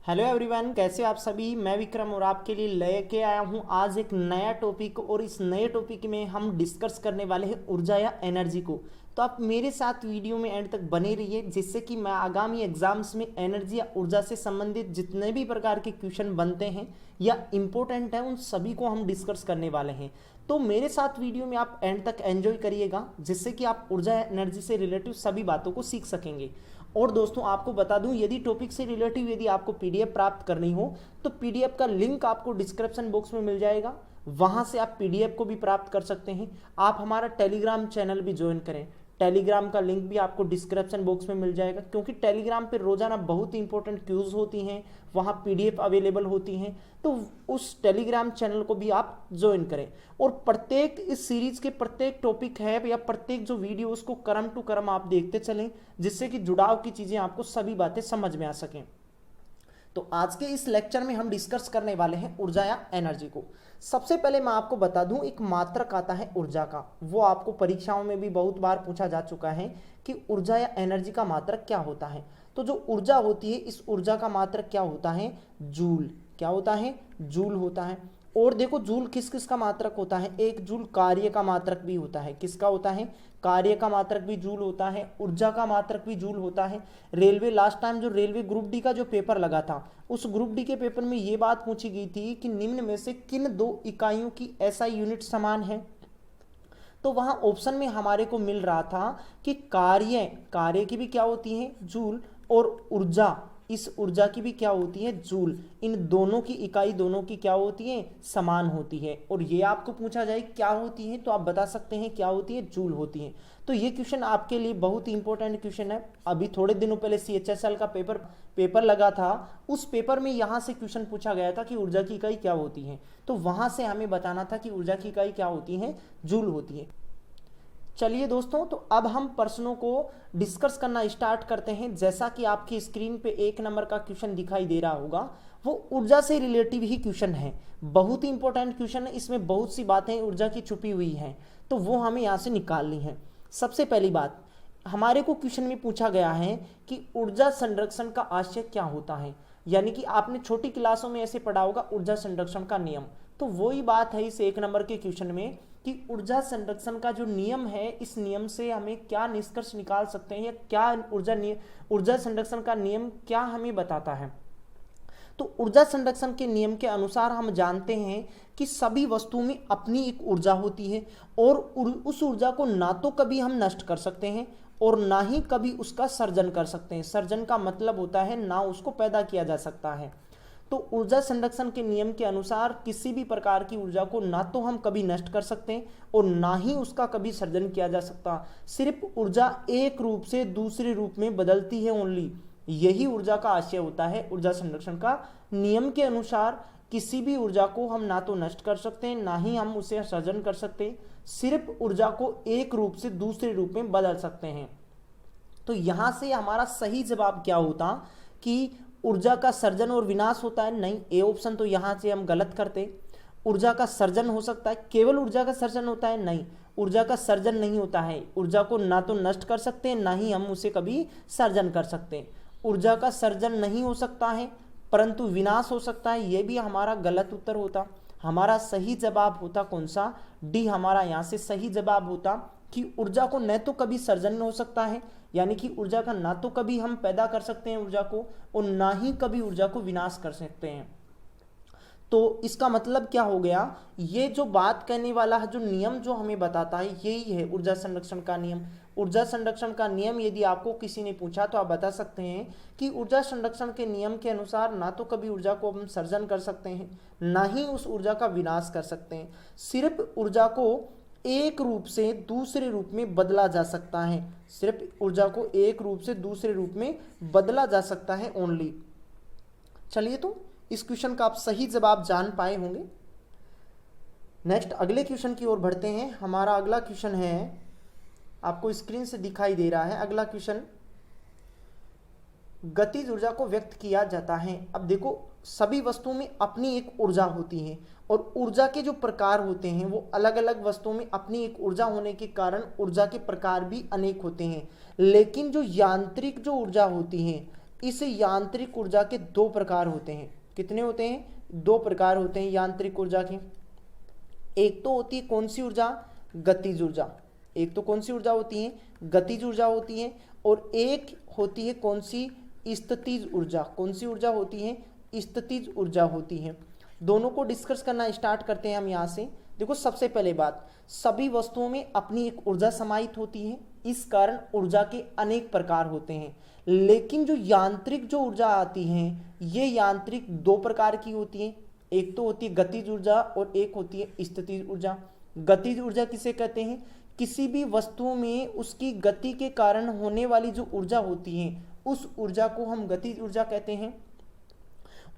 Hello everyone, कैसे आप सभी। मैं विक्रम और आपके लिए लेके आया हूँ आज एक नया टॉपिक। और इस नए टॉपिक में हम डिस्कस करने वाले हैं ऊर्जा या एनर्जी को। तो आप मेरे साथ वीडियो में एंड तक बने रहिए, जिससे कि मैं आगामी एग्जाम्स में एनर्जी या ऊर्जा से संबंधित जितने भी प्रकार के क्वेश्चन बनते हैं या इम्पोर्टेंट हैं उन सभी को हम डिस्कस करने वाले हैं। तो मेरे साथ वीडियो में आप एंड तक एंजॉय करिएगा, जिससे कि आप ऊर्जा या एनर्जी से रिलेटिव सभी बातों को सीख सकेंगे। और दोस्तों आपको बता दूं, यदि टॉपिक से रिलेटिव यदि आपको पीडीएफ प्राप्त करनी हो तो पीडीएफ का लिंक आपको डिस्क्रिप्शन बॉक्स में मिल जाएगा। वहां से आप पीडीएफ को भी प्राप्त कर सकते हैं। आप हमारा टेलीग्राम चैनल भी ज्वाइन करें। टेलीग्राम का लिंक भी आपको डिस्क्रिप्शन बॉक्स में मिल जाएगा, क्योंकि टेलीग्राम पे रोजाना बहुत ही इंपॉर्टेंट क्यूज होती हैं, वहाँ पीडीएफ अवेलेबल होती हैं। तो उस टेलीग्राम चैनल को भी आप ज्वाइन करें। और प्रत्येक इस सीरीज के प्रत्येक टॉपिक है या प्रत्येक जो वीडियो उसको क्रम टू क्रम आप देखते चलें, जिससे कि जुड़ाव की चीज़ें आपको सभी बातें समझ में आ सकें। तो आज के इस लेक्चर में हम डिस्कस करने वाले हैं ऊर्जा या एनर्जी को। सबसे पहले मैं आपको बता दूं, एक मात्रक आता है ऊर्जा का, वो आपको परीक्षाओं में भी बहुत बार पूछा जा चुका है कि ऊर्जा या एनर्जी का मात्रक क्या होता है। तो जो ऊर्जा होती है, इस ऊर्जा का मात्रक क्या होता है? जूल। क्या होता है? जूल होता है। और देखो, जूल किस किस का मात्रक होता है? एक जूल कार्य का मात्रक भी होता है। किसका होता है? कार्य का मात्रक भी जूल होता है। ऊर्जा का मात्रक भी जूल होता है। रेलवे लास्ट टाइम जो रेलवे ग्रुप डी का जो पेपर लगा था, उस ग्रुप डी के पेपर में ये बात पूछी गई थी कि निम्न में से किन दो इकाइयों की एसआई यूनिट समान है। तो वहां ऑप्शन में हमारे को मिल रहा था कि कार्य की भी क्या होती है? जूल। और ऊर्जा, इस ऊर्जा की भी क्या होती है? जूल। इन दोनों की इकाई दोनों की क्या होती है? समान होती है। और ये आपको पूछा जाए क्या होती है, तो आप बता सकते हैं क्या होती है? जूल होती है। तो ये क्वेश्चन आपके लिए बहुत ही इंपॉर्टेंट क्वेश्चन है। अभी थोड़े दिनों पहले सीएचएसएल का पेपर लगा था, उस पेपर में यहाँ से क्वेश्चन पूछा गया था कि ऊर्जा की इकाई क्या होती है। तो वहां से हमें बताना था कि ऊर्जा की इकाई क्या होती है? जूल होती है। चलिए दोस्तों, तो अब हम प्रश्नों को डिस्कस करना स्टार्ट करते हैं। जैसा कि आपकी स्क्रीन पे 1 नंबर का क्वेश्चन दिखाई दे रहा होगा, वो ऊर्जा से रिलेटिव ही क्वेश्चन है। बहुत ही इंपॉर्टेंट क्वेश्चन है, इसमें बहुत सी बातें ऊर्जा की छुपी हुई हैं, तो वो हमें यहाँ से निकालनी है। सबसे पहली बात, हमारे को क्वेश्चन में पूछा गया है कि ऊर्जा संरक्षण का आशय क्या होता है। यानी कि आपने छोटी क्लासों में ऐसे पढ़ा होगा ऊर्जा संरक्षण का नियम। तो वही बात है इस 1 नंबर के क्वेश्चन में कि ऊर्जा संरक्षण का जो नियम है, इस नियम से हमें क्या निष्कर्ष निकाल सकते हैं, या क्या ऊर्जा संरक्षण का नियम क्या हमें बताता है। तो ऊर्जा संरक्षण के नियम के अनुसार हम जानते हैं कि सभी वस्तुओं में अपनी एक ऊर्जा होती है, और उस ऊर्जा को ना तो कभी हम नष्ट कर सकते हैं और ना ही कभी उसका सर्जन कर सकते हैं। सर्जन का मतलब होता है ना उसको पैदा किया जा सकता है। तो ऊर्जा संरक्षण के नियम के अनुसार किसी भी प्रकार की ऊर्जा को ना तो हम कभी नष्ट कर सकते हैं और ना ही उसका कभी सर्जन किया जा सकता। सिर्फ ऊर्जा एक रूप से दूसरे रूप में बदलती है ओनली। यही ऊर्जा का आशय होता है ऊर्जा संरक्षण का। नियम के अनुसार किसी भी ऊर्जा को हम ना तो नष्ट कर सकते हैं, ना ही हम उसे सर्जन कर सकते हैं। सिर्फ ऊर्जा को एक रूप से दूसरे रूप में बदल सकते हैं। तो यहां से हमारा सही जवाब क्या होता कि ऊर्जा का सर्जन और विनाश होता है? नहीं, ए ऑप्शन तो यहां से हम गलत करते। ऊर्जा का सर्जन हो सकता है, केवल ऊर्जा का सर्जन होता है? नहीं, ऊर्जा का सर्जन नहीं होता है। ऊर्जा को ना तो नष्ट कर सकते हैं, ना ही हम उसे कभी सर्जन कर सकते हैं। ऊर्जा का सर्जन नहीं हो सकता है, परंतु विनाश हो सकता है। यह भी हमारा गलत उत्तर होता। हमारा सही जवाब होता कौन सा? डी हमारा यहाँ से सही जवाब होता कि ऊर्जा को न तो कभी सर्जन हो सकता है, यानी कि ऊर्जा का ना तो कभी हम पैदा कर सकते हैं ऊर्जा को, और ना ही कभी ऊर्जा को विनाश कर सकते हैं। तो इसका मतलब क्या हो गया? ये जो बात कहने वाला है, जो नियम जो हमें बताता है, यही है ऊर्जा संरक्षण का नियम। ऊर्जा संरक्षण का नियम यदि आपको किसी ने पूछा तो आप बता सकते हैं कि ऊर्जा संरक्षण के नियम के अनुसार ना तो कभी ऊर्जा को हम सर्जन कर सकते हैं, ना ही उस ऊर्जा का विनाश कर सकते हैं। सिर्फ ऊर्जा को एक रूप से दूसरे रूप में बदला जा सकता है। सिर्फ ऊर्जा को एक रूप से दूसरे रूप में बदला जा सकता है ओनली। चलिए, तो इस क्वेश्चन का आप सही जवाब जान पाए होंगे। नेक्स्ट अगले क्वेश्चन की ओर बढ़ते हैं। हमारा अगला क्वेश्चन है, आपको स्क्रीन से दिखाई दे रहा है अगला क्वेश्चन, गतिज ऊर्जा को व्यक्त किया जाता है। अब देखो, सभी वस्तुओं में अपनी एक ऊर्जा होती है, और ऊर्जा के जो प्रकार होते हैं वो अलग अलग वस्तुओं में अपनी एक ऊर्जा होने के कारण ऊर्जा के प्रकार भी अनेक होते हैं। लेकिन जो यांत्रिक जो ऊर्जा होती है, इस यांत्रिक ऊर्जा के दो प्रकार होते हैं। कितने होते हैं? दो प्रकार होते हैं यांत्रिक ऊर्जा के। एक तो होती है कौन सी ऊर्जा? गतिज ऊर्जा। एक तो कौन सी ऊर्जा होती है? गतिज ऊर्जा होती है। और एक होती है कौन सी? स्थितिज ऊर्जा। कौन सी ऊर्जा होती है? स्थितिज ऊर्जा होती है। दोनों को डिस्कस करना स्टार्ट करते हैं हम यहाँ से। देखो, सबसे पहले बात, सभी वस्तुओं में अपनी एक ऊर्जा समाहित होती है, इस कारण ऊर्जा के अनेक प्रकार होते हैं। लेकिन जो यांत्रिक जो ऊर्जा आती है, ये यांत्रिक दो प्रकार की होती है। एक तो होती है गतिज ऊर्जा और एक होती है स्थितिज ऊर्जा। गतिज ऊर्जा किसे कहते हैं? किसी भी वस्तु में उसकी गति के कारण होने वाली जो ऊर्जा होती है, उस ऊर्जा को हम गतिज ऊर्जा कहते हैं।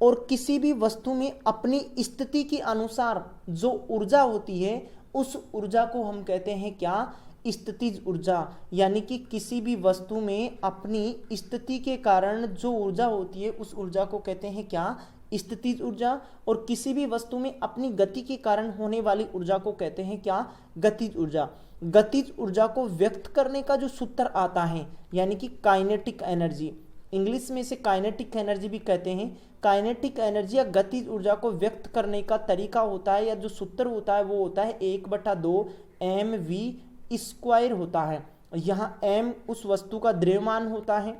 और किसी भी वस्तु में अपनी स्थिति के अनुसार जो ऊर्जा होती है, उस ऊर्जा को हम कहते हैं क्या? स्थितिज ऊर्जा। यानी कि किसी भी वस्तु में अपनी स्थिति के कारण जो ऊर्जा होती है, उस ऊर्जा को कहते हैं क्या? स्थितिज ऊर्जा। और किसी भी वस्तु में अपनी गति के कारण होने वाली ऊर्जा को कहते हैं क्या? गतिज ऊर्जा। गतिज ऊर्जा को व्यक्त करने का जो सूत्र आता है, यानी कि काइनेटिक एनर्जी, इंग्लिश में इसे काइनेटिक एनर्जी भी कहते हैं। काइनेटिक एनर्जी या गतिज ऊर्जा को व्यक्त करने का तरीका होता है, या जो सूत्र होता है, वो होता है 1/2 mv² होता है। यहाँ m उस वस्तु का द्रव्यमान होता है।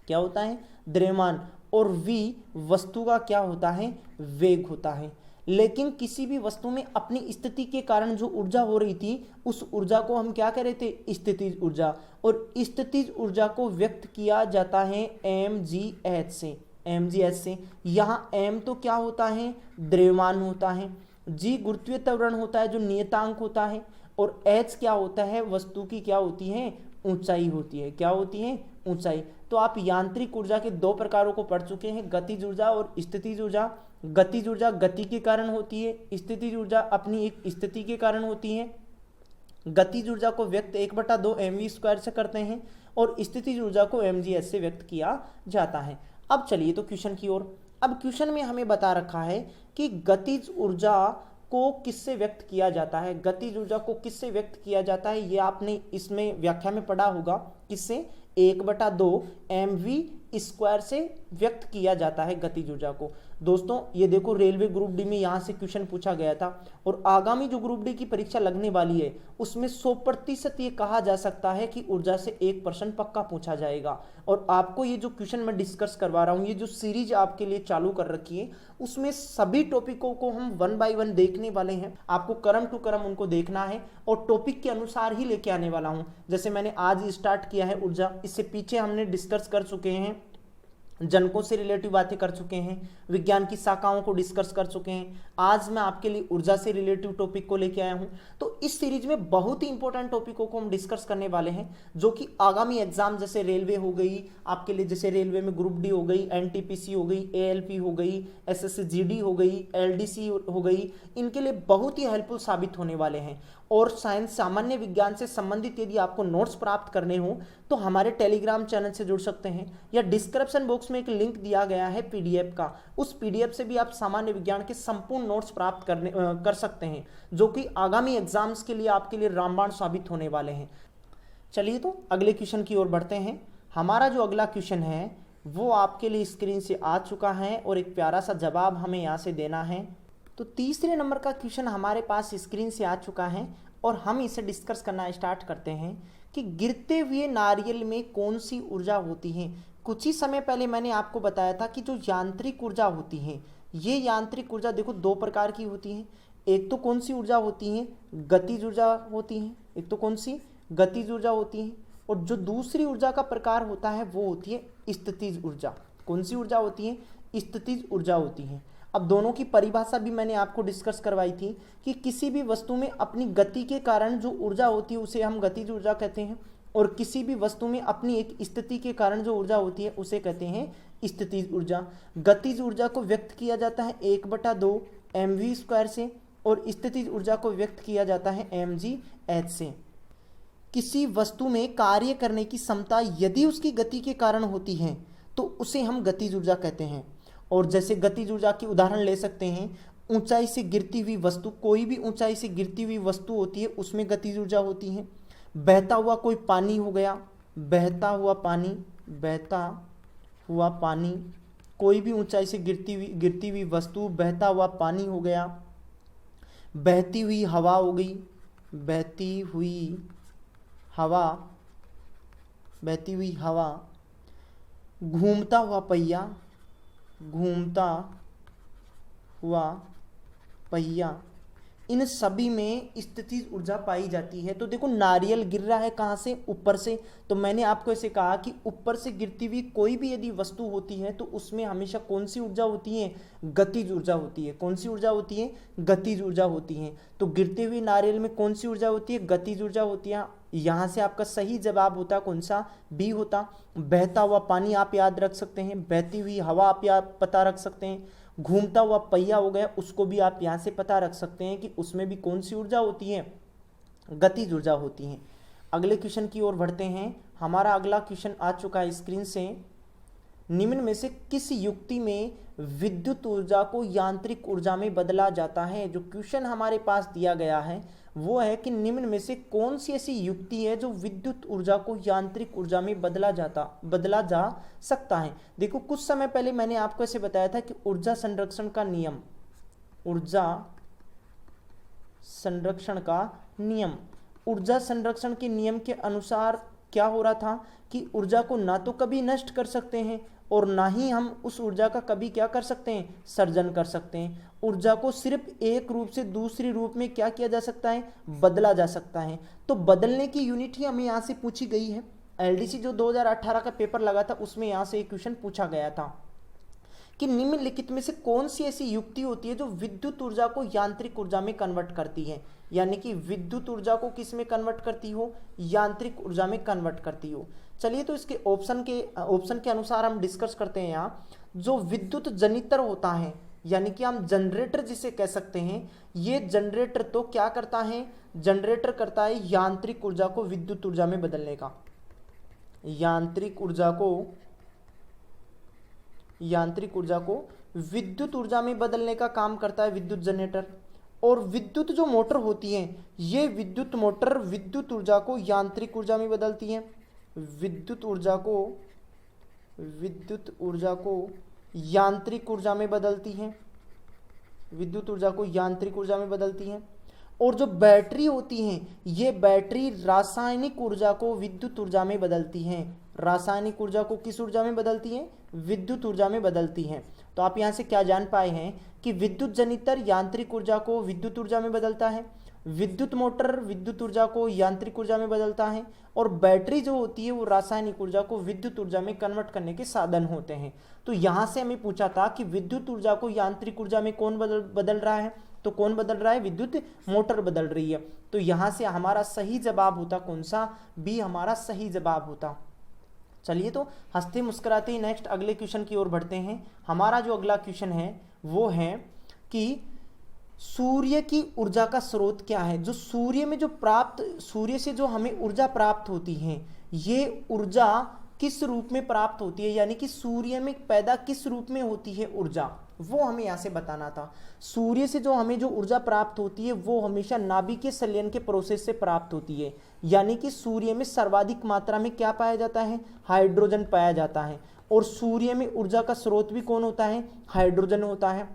क्या होता है? द्रव्यमान। और v वस्तु का क्या होता है? वेग होता है। लेकिन किसी भी वस्तु में अपनी स्थिति के कारण जो ऊर्जा हो रही थी, उस ऊर्जा को हम क्या कह रहे थे? स्थितिज ऊर्जा। और स्थितिज ऊर्जा को व्यक्त किया जाता है mgh से। mgh से। यहाँ m तो क्या होता है? द्रव्यमान होता है। g गुरुत्वीय त्वरण होता है, जो नियतांक होता है। और h क्या होता है? वस्तु की क्या होती है? ऊंचाई होती है। क्या होती है? ऊंचाई। तो आप यांत्रिक ऊर्जा के दो प्रकारों को पढ़ चुके हैं, गतिज ऊर्जा और स्थितिज ऊर्जा। गतिज ऊर्जा गति के कारण होती है, स्थितिज ऊर्जा अपनी एक स्थिति के कारण होती है। गतिज ऊर्जा को व्यक्त 1/2 mv² से करते हैं और स्थितिज ऊर्जा को mgh से व्यक्त किया जाता है। अब चलिए तो क्वेश्चन की ओर। अब क्वेश्चन में हमें बता रखा है कि गतिज ऊर्जा को किससे व्यक्त किया जाता है। गतिज ऊर्जा को किससे व्यक्त किया जाता है, ये आपने इसमें व्याख्या में पढ़ा होगा। किससे? 1/2 mv² से व्यक्त किया जाता है गतिज ऊर्जा को। दोस्तों, ये देखो, रेलवे ग्रुप डी में यहाँ से क्वेश्चन पूछा गया था, और आगामी जो ग्रुप डी की परीक्षा लगने वाली है, उसमें 100% ये कहा जा सकता है कि ऊर्जा से 1 प्रश्न पक्का पूछा जाएगा। और आपको ये जो क्वेश्चन मैं डिस्कस करवा रहा हूँ, ये जो सीरीज आपके लिए चालू कर रखी है, उसमें सभी टॉपिकों को हम 1 बाय 1 देखने वाले हैं। आपको क्रम टू क्रम उनको देखना है और टॉपिक के अनुसार ही लेके आने वाला हूँ। जैसे मैंने आज स्टार्ट किया है ऊर्जा, इससे पीछे हमने डिस्कस कर चुके हैं, जनकों से रिलेटिव बातें कर चुके हैं, विज्ञान की शाखाओं को डिस्कस कर चुके हैं। आज मैं आपके लिए ऊर्जा से रिलेटिव टॉपिक को लेके आया हूं। तो इस सीरीज में बहुत ही इंपॉर्टेंट टॉपिकों को हम डिस्कस करने वाले हैं, जो कि आगामी एग्जाम, जैसे रेलवे हो गई आपके लिए, जैसे रेलवे में ग्रुप डी हो गई, एनटीपीसी हो गई, एएलपी हो गई, एसएससी जीडी हो गई, एलडीसी हो गई, इनके लिए बहुत ही हेल्पफुल साबित होने वाले हैं। और साइंस, सामान्य विज्ञान से संबंधित यदि आपको नोट्स प्राप्त करने हो तो हमारे टेलीग्राम चैनल से जुड़ सकते हैं, या डिस्क्रिप्शन बॉक्स में एक लिंक दिया गया है पीडीएफ का, उस पीडीएफ से भी आप सामान्य विज्ञान के संपूर्ण नोट्स प्राप्त कर सकते हैं, जो कि आगामी एग्जाम्स के लिए आपके लिए रामबाण साबित होने वाले हैं। चलिए तो अगले क्वेश्चन की ओर बढ़ते हैं। हमारा जो अगला क्वेश्चन है वो आपके लिए स्क्रीन से आ चुका है और एक प्यारा सा जवाब हमें यहाँ से देना है। तो तीसरे नंबर का क्वेश्चन हमारे पास स्क्रीन से आ चुका है और हम इसे डिस्कस करना स्टार्ट करते हैं कि गिरते हुए नारियल में कौन सी ऊर्जा होती है। कुछ ही समय पहले मैंने आपको बताया था कि जो यांत्रिक ऊर्जा होती है, ये यांत्रिक ऊर्जा देखो दो प्रकार की होती है। एक तो कौन सी ऊर्जा होती है? गतिज ऊर्जा होती है। एक तो कौन सी? गतिज ऊर्जा होती है। और जो दूसरी ऊर्जा का प्रकार होता है वो होती है स्थितिज ऊर्जा। कौन सी ऊर्जा होती है? स्थितिज ऊर्जा होती है। अब दोनों की परिभाषा भी मैंने आपको डिस्कस करवाई थी कि किसी भी वस्तु में अपनी गति के कारण जो ऊर्जा होती है उसे हम गतिज ऊर्जा कहते हैं, और किसी भी वस्तु में अपनी एक स्थिति के कारण जो ऊर्जा होती है उसे कहते हैं स्थितिज ऊर्जा। गतिज ऊर्जा को व्यक्त किया जाता है 1/2 mv² से और स्थितिज ऊर्जा को व्यक्त किया जाता है mgh से। किसी वस्तु में कार्य करने की क्षमता यदि उसकी गति के कारण होती है तो उसे हम गतिज ऊर्जा कहते हैं। और जैसे गतिज ऊर्जा की उदाहरण ले सकते हैं, ऊंचाई से गिरती हुई वस्तु, कोई भी ऊंचाई से गिरती हुई वस्तु होती है उसमें गतिज ऊर्जा होती है। बहता हुआ कोई पानी हो गया, बहता हुआ पानी, बहता हुआ पानी, कोई भी ऊंचाई से गिरती हुई वस्तु, बहता हुआ पानी हो गया, बहती हुई हवा हो गई, बहती हुई हवा, बहती हुई हवा, घूमता हुआ पहिया, घूमता हुआ पहिया, इन सभी में स्थितिज ऊर्जा पाई जाती है। तो देखो नारियल गिर रहा है कहाँ से, ऊपर से, तो मैंने आपको ऐसे कहा कि ऊपर से गिरती हुई कोई भी यदि वस्तु होती है तो उसमें हमेशा कौन सी ऊर्जा होती है, गतिज ऊर्जा होती है। कौन सी ऊर्जा होती है, गतिज ऊर्जा होती है। तो गिरते हुए नारियल में कौन सी ऊर्जा होती है, गतिज ऊर्जा होती है। यहाँ से आपका सही जवाब होता कौन सा, बी होता। बहता हुआ पानी आप याद रख सकते हैं, बहती हुई हवा आप पता रख सकते हैं, घूमता हुआ पहिया हो गया, उसको भी आप यहाँ से पता रख सकते हैं कि उसमें भी कौन सी ऊर्जा होती है, गतिज ऊर्जा होती है। अगले क्वेश्चन की ओर बढ़ते हैं। हमारा अगला क्वेश्चन आ चुका है स्क्रीन से। निम्न में से किस युक्ति में विद्युत ऊर्जा को यांत्रिक ऊर्जा में बदला जाता है। जो क्वेश्चन हमारे पास दिया गया है वो है कि निम्न में से कौन सी ऐसी युक्ति है जो विद्युत ऊर्जा को यांत्रिक ऊर्जा में बदला जा सकता है। देखो कुछ समय पहले मैंने आपको ऐसे बताया था कि ऊर्जा संरक्षण का नियम, ऊर्जा संरक्षण का नियम, ऊर्जा संरक्षण के नियम के अनुसार क्या हो रहा था कि ऊर्जा को ना तो कभी नष्ट कर सकते हैं और ना ही हम उस ऊर्जा का कभी क्या कर सकते हैं, सर्जन कर सकते हैं। ऊर्जा को सिर्फ एक रूप से दूसरे रूप में क्या किया जा सकता है, बदला जा सकता है। तो बदलने की यूनिट ही हमें यहाँ से पूछी गई है। एलडीसी जो 2018 का पेपर लगा था उसमें यहाँ से एक क्वेश्चन पूछा गया था कि निम्नलिखित में से कौन सी ऐसी युक्ति होती है जो विद्युत ऊर्जा को यांत्रिक ऊर्जा में कन्वर्ट करती है। यानी कि विद्युत ऊर्जा को किस में कन्वर्ट करती हो, यांत्रिक ऊर्जा में कन्वर्ट करती हो। चलिए तो इसके ऑप्शन के अनुसार हम डिस्कस करते हैं। यहाँ जो विद्युत जनित्र होता है, यानी कि हम जनरेटर जिसे कह सकते हैं, ये जनरेटर तो क्या करता है, जनरेटर करता है यांत्रिक ऊर्जा को विद्युत ऊर्जा में बदलने का, यांत्रिक ऊर्जा को विद्युत ऊर्जा में बदलने का काम करता है विद्युत जनरेटर। और विद्युत जो मोटर होती है, ये विद्युत मोटर विद्युत ऊर्जा को यांत्रिक ऊर्जा में बदलती है, विद्युत ऊर्जा को यांत्रिक ऊर्जा में बदलती है, विद्युत ऊर्जा को यांत्रिक ऊर्जा में बदलती है। और जो बैटरी होती हैं, ये बैटरी रासायनिक ऊर्जा को विद्युत ऊर्जा में बदलती हैं। रासायनिक ऊर्जा को किस ऊर्जा में बदलती हैं, विद्युत ऊर्जा में बदलती हैं। तो आप यहाँ से क्या जान पाए हैं कि विद्युत जनित्र यांत्रिक ऊर्जा को विद्युत ऊर्जा में बदलता है, विद्युत मोटर विद्युत ऊर्जा को यांत्रिक ऊर्जा में बदलता है, और बैटरी जो होती है वो रासायनिक ऊर्जा को विद्युत ऊर्जा में कन्वर्ट करने के साधन होते हैं। तो यहाँ से हमें पूछा था कि विद्युत ऊर्जा को यांत्रिक ऊर्जा में कौन बदल रहा है, तो कौन बदल रहा है, विद्युत मोटर बदल रही है। तो यहाँ से हमारा सही जवाब होता कौन सा, बी हमारा सही जवाब होता। चलिए तो हंसते मुस्कुराते ही नेक्स्ट अगले क्वेश्चन की ओर बढ़ते हैं। हमारा जो अगला क्वेश्चन है वो है कि सूर्य की ऊर्जा का स्रोत क्या है। जो सूर्य से जो हमें ऊर्जा प्राप्त होती है, ये ऊर्जा किस रूप में प्राप्त होती है, यानी कि सूर्य में पैदा किस रूप में होती है ऊर्जा, वो हमें यहाँ से बताना था। सूर्य से जो हमें जो ऊर्जा प्राप्त होती है वो हमेशा नाभिकीय संलयन के प्रोसेस से प्राप्त होती है। यानी कि सूर्य में सर्वाधिक मात्रा में क्या पाया जाता है, हाइड्रोजन पाया जाता है। और सूर्य में ऊर्जा का स्रोत भी कौन होता है, हाइड्रोजन होता है।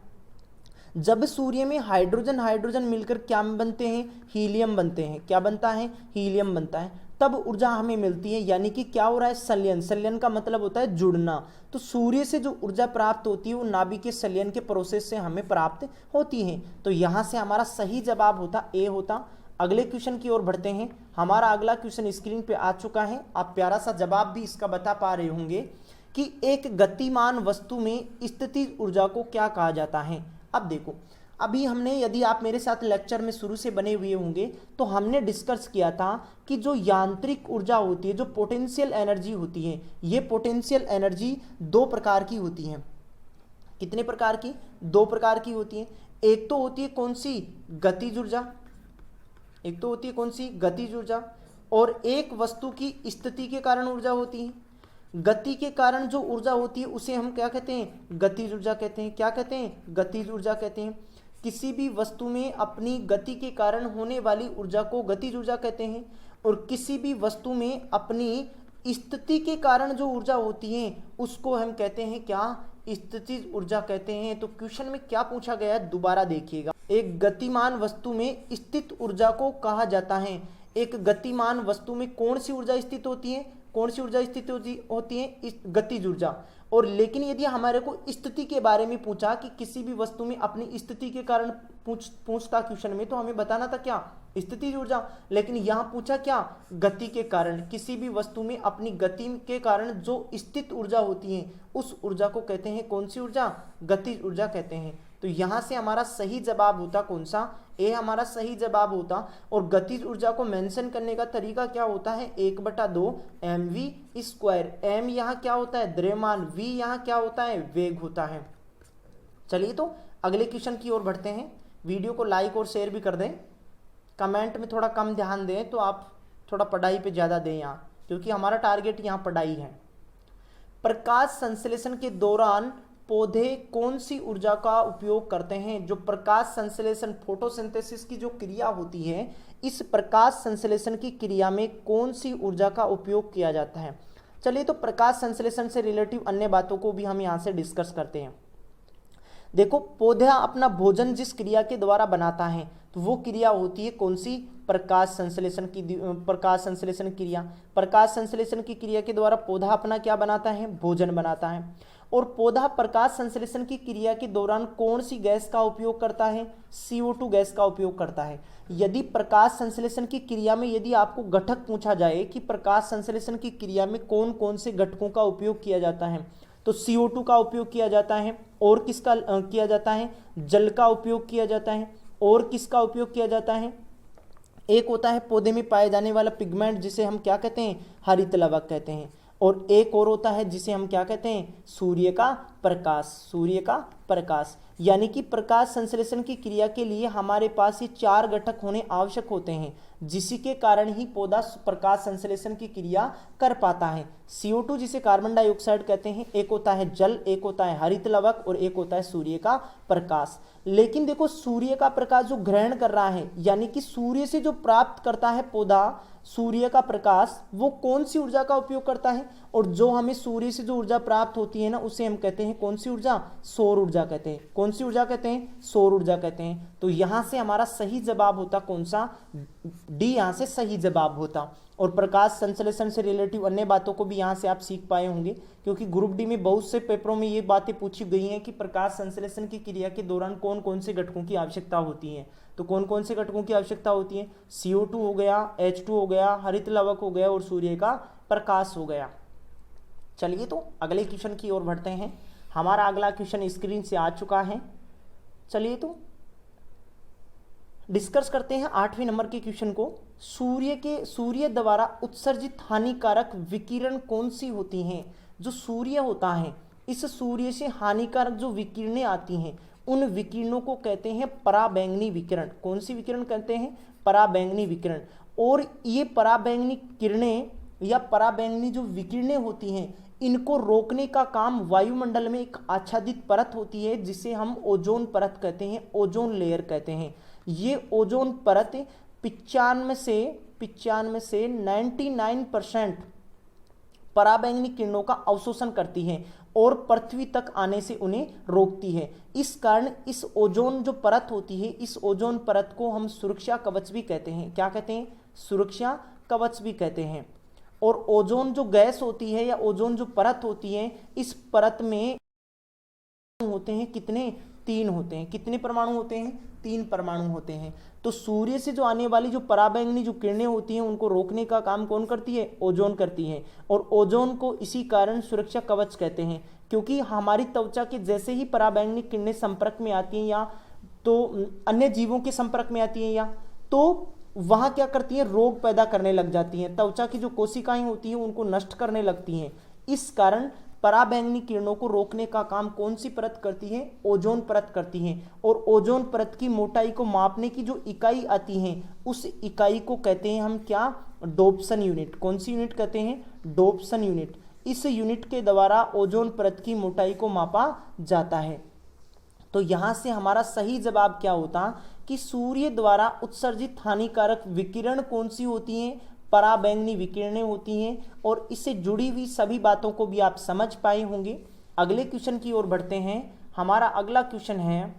जब सूर्य में हाइड्रोजन मिलकर क्या बनते हैं, हीलियम बनते हैं। क्या बनता है, हीलियम बनता है। तब ऊर्जा हमें मिलती है। यानी कि क्या हो रहा है, संलयन का मतलब होता है जुड़ना। तो सूर्य से जो ऊर्जा प्राप्त होती है वो नाभिकीय संलयन के प्रोसेस से हमें प्राप्त होती है। तो यहाँ से हमारा सही जवाब होता ए होता। अगले क्वेश्चन की ओर बढ़ते हैं। हमारा अगला क्वेश्चन स्क्रीन पे आ चुका है। आप प्यारा सा जवाब भी इसका बता पा रहे होंगे कि एक गतिमान वस्तु में स्थितिज ऊर्जा को क्या कहा जाता है। अब देखो, अभी हमने, यदि आप मेरे साथ लेक्चर में शुरू से बने हुए होंगे तो हमने डिस्कस किया था कि जो यांत्रिक ऊर्जा होती है, जो पोटेंशियल एनर्जी होती है, ये पोटेंशियल एनर्जी दो प्रकार की होती है। कितने प्रकार की, दो प्रकार की होती है। एक तो होती है कौन सी, गतिज ऊर्जा, एक तो होती है कौन सी, गतिज ऊर्जा, और एक वस्तु की स्थिति के कारण ऊर्जा होती है। गति के कारण जो ऊर्जा होती है उसे हम क्या कहते हैं, गतिज ऊर्जा कहते हैं। क्या कहते हैं, गतिज ऊर्जा कहते हैं। किसी भी वस्तु में अपनी गति के कारण होने वाली ऊर्जा को गतिज ऊर्जा कहते हैं। और किसी भी वस्तु में अपनी स्थिति के कारण जो ऊर्जा होती है उसको हम कहते हैं क्या, स्थितिज ऊर्जा कहते हैं। तो क्वेश्चन में क्या पूछा गया है दोबारा देखिएगा। एक गतिमान वस्तु में स्थित ऊर्जा को कहा जाता है। एक गतिमान वस्तु में कौन सी ऊर्जा स्थित होती है, कौन सी ऊर्जा स्थित होती है, गतिज ऊर्जा। और लेकिन यदि हमारे को स्थिति के बारे में पूछा कि किसी भी वस्तु में अपनी स्थिति के कारण पूछता क्वेश्चन में, तो हमें बताना था क्या, स्थितिज ऊर्जा। लेकिन यहाँ पूछा क्या, गति के कारण, किसी भी वस्तु में अपनी गति के कारण जो स्थित ऊर्जा होती है उस ऊर्जा को कहते हैं कौन सी ऊर्जा, गतिज ऊर्जा कहते हैं। तो यहाँ से हमारा सही जवाब होता कौन सा, ए हमारा सही जवाब होता। और गतिज ऊर्जा को मेंशन करने का तरीका क्या होता है, 1/2 mv²। m यहाँ क्या होता है, द्रव्यमान, v यहाँ क्या होता है, वेग होता है। चलिए तो अगले क्वेश्चन की ओर बढ़ते हैं। वीडियो को लाइक और शेयर भी कर दें, कमेंट में थोड़ा कम ध्यान दें, तो आप थोड़ा पढ़ाई पे ज़्यादा दें यहाँ, क्योंकि हमारा टारगेट यहाँ पढ़ाई है। प्रकाश संश्लेषण के दौरान पौधे कौन सी ऊर्जा का उपयोग करते हैं। जो प्रकाश संश्लेषण, फोटोसिंथेसिस की जो क्रिया होती है, इस प्रकाश संश्लेषण की क्रिया में कौन सी ऊर्जा का उपयोग किया जाता है। चलिए तो प्रकाश संश्लेषण से रिलेटिव अन्य बातों को भी हम यहाँ से डिस्कस करते हैं। देखो, पौधा अपना भोजन जिस क्रिया के द्वारा बनाता है, तो वो क्रिया होती है कौन सी, प्रकाश संश्लेषण की, प्रकाश संश्लेषण क्रिया। प्रकाश संश्लेषण की क्रिया के द्वारा पौधा अपना क्या बनाता है, भोजन बनाता है। और पौधा प्रकाश संश्लेषण की क्रिया के दौरान कौन सी गैस का उपयोग करता है, CO2 गैस का उपयोग करता है। यदि प्रकाश संश्लेषण की क्रिया में यदि आपको घटक पूछा जाए कि प्रकाश संश्लेषण की क्रिया में कौन कौन से घटकों का उपयोग किया जाता है, तो CO2 का उपयोग किया जाता है। और किसका किया जाता है, जल का उपयोग किया जाता है। और किसका उपयोग किया जाता है, एक होता है पौधे में पाए जाने वाला पिगमेंट जिसे हम क्या कहते हैं, हरित लवक कहते हैं। और एक और होता है जिसे हम क्या कहते हैं, सूर्य का प्रकाश, सूर्य का प्रकाश। यानी कि प्रकाश संश्लेषण की क्रिया के लिए हमारे पास ये 4 घटक होने आवश्यक होते हैं, जिसके कारण ही पौधा प्रकाश संश्लेषण की क्रिया कर पाता है। CO2 जिसे कार्बन डाइऑक्साइड कहते हैं, एक होता है जल, एक होता है हरित लवक और एक होता है सूर्य का प्रकाश। लेकिन देखो, सूर्य का प्रकाश जो ग्रहण कर रहा है, यानी कि सूर्य से जो प्राप्त करता है पौधा सूर्य का प्रकाश, वो कौन सी ऊर्जा का उपयोग करता है। और जो हमें सूर्य से जो ऊर्जा प्राप्त होती है ना, उसे हम कहते हैं कौन सी ऊर्जा, सौर ऊर्जा कहते हैं। कौन सी ऊर्जा कहते हैं, सौर ऊर्जा कहते हैं। तो यहां से हमारा सही जवाब होता कौन सा, डी यहां से सही जवाब होता। और प्रकाश संश्लेषण से रिलेटिव अन्य बातों को भी यहाँ से आप सीख पाए होंगे, क्योंकि ग्रुप डी में बहुत से पेपरों में ये बातें पूछी गई हैं कि प्रकाश संश्लेषण की क्रिया के दौरान कौन कौन से घटकों की आवश्यकता होती है। तो कौन कौन से घटकों की आवश्यकता होती है, CO2 हो गया, H2 हो गया, हरित लवक हो गया और सूर्य का प्रकाश हो गया। चलिए तो अगले क्वेश्चन की ओर बढ़ते हैं। हमारा अगला क्वेश्चन स्क्रीन से आ चुका है। चलिए तो डिस्कस करते हैं 8वें नंबर के क्वेश्चन को। सूर्य द्वारा उत्सर्जित हानिकारक विकिरण कौन सी होती हैं। जो सूर्य होता है, इस सूर्य से हानिकारक जो विकिरणें आती हैं, उन विकिरणों को कहते हैं पराबैंगनी विकिरण। कौन सी विकिरण कहते हैं, पराबैंगनी विकिरण। और ये पराबैंगनी किरणें या पराबैंगनी जो विकिरणें होती हैं, इनको रोकने का काम वायुमंडल में एक आच्छादित परत होती है जिसे हम ओजोन परत कहते हैं, ओजोन लेयर कहते हैं। ये ओजोन परत 95 से 99% पराबैंगनी किरणों का अवशोषण करती है और पृथ्वी तक आने से उन्हें रोकती है। इस कारण इस ओजोन जो परत होती है, इस ओजोन परत को हम सुरक्षा कवच भी कहते हैं। क्या कहते हैं, सुरक्षा कवच भी कहते हैं। और ओजोन जो गैस होती है या ओजोन जो परत होती है, इस परत में होते हैं कितने, 3 होते हैं। कितने परमाणु होते हैं, 3 परमाणु होते हैं। तो सूर्य से जो आने वाली जो पराबैंगनी जो किरणें होती हैं, उनको रोकने का काम कौन करती है, ओजोन करती है। और ओजोन को इसी कारण सुरक्षा कवच कहते हैं, क्योंकि हमारी त्वचा के जैसे ही पराबैंगनी किरणें संपर्क में आती हैं या तो अन्य जीवों के संपर्क में आती हैं या तो वहां क्या करती है, रोग पैदा करने लग जाती हैं। त्वचा की जो कोशिकाएं होती हैं उनको नष्ट करने लगती हैं। इस कारण पराबैंगनी किरणों को रोकने का काम कौन सी परत करती है, ओजोन परत करती है। और ओजोन परत की मोटाई को मापने की जो इकाई आती है, उस इकाई को कहते हैं हम क्या, डोप्सन यूनिट। कौन सी यूनिट कहते हैं, डोप्सन यूनिट। इस यूनिट के द्वारा ओजोन परत की मोटाई को मापा जाता है। तो यहां से हमारा सही जवाब क्या होता कि सूर्य द्वारा उत्सर्जित हानिकारक विकिरण कौन सी होती हैं, पराबैंगनी विकिरणें होती हैं, और इससे जुड़ी हुई सभी बातों को भी आप समझ पाए होंगे। अगले क्वेश्चन की ओर बढ़ते हैं। हमारा अगला क्वेश्चन है,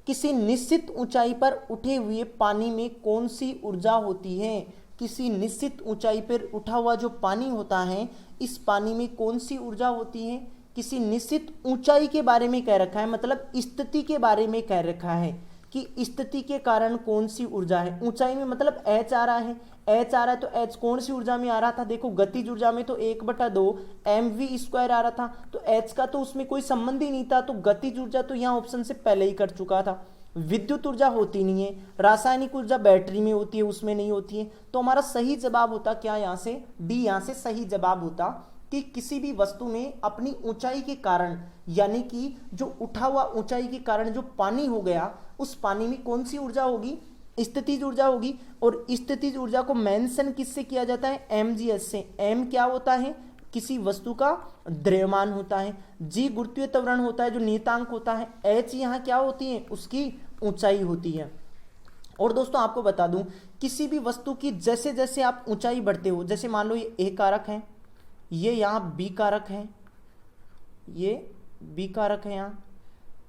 किसी निश्चित ऊंचाई पर उठे हुए पानी में कौन सी ऊर्जा होती है? किसी निश्चित ऊंचाई पर उठा हुआ जो पानी होता है, इस पानी में कौन सी ऊर्जा होती है? किसी निश्चित ऊंचाई के बारे में कह रखा है, मतलब स्थिति के बारे में कह रखा है कि स्थिति के कारण कौन सी ऊर्जा है। ऊंचाई में मतलब एच आ रहा है, एच आ रहा है, तो एच कौन सी ऊर्जा में आ रहा था? देखो गतिज ऊर्जा में तो 1/2 mv² आ रहा था, तो एच का तो उसमें कोई संबंध ही नहीं था, तो गतिज ऊर्जा तो यहाँ ऑप्शन से पहले ही कर चुका था। विद्युत ऊर्जा होती नहीं है, रासायनिक ऊर्जा बैटरी में होती है, उसमें नहीं होती है। तो हमारा सही जवाब होता क्या यहाँ से? डी यहाँ से सही जवाब होता कि किसी भी वस्तु में अपनी ऊंचाई के कारण, यानी कि जो उठा हुआ ऊंचाई के कारण जो पानी हो गया, उस पानी में कौन सी ऊर्जा होगी? स्थितिज ऊर्जा होगी। और स्थितिज ऊर्जा को मेंशन किससे किया जाता है? mgs से। m क्या होता है? किसी वस्तु का द्रव्यमान होता है। g गुरुत्वीय त्वरण होता है, जो नियतांक होता है। h यहाँ क्या होती है? उसकी ऊंचाई होती है। और दोस्तों आपको बता दूं, किसी भी वस्तु की जैसे जैसे आप ऊंचाई बढ़ते हो, जैसे मान लो ये a कारक है, ये यहाँ b कारक है, ये b कारक है यहाँ,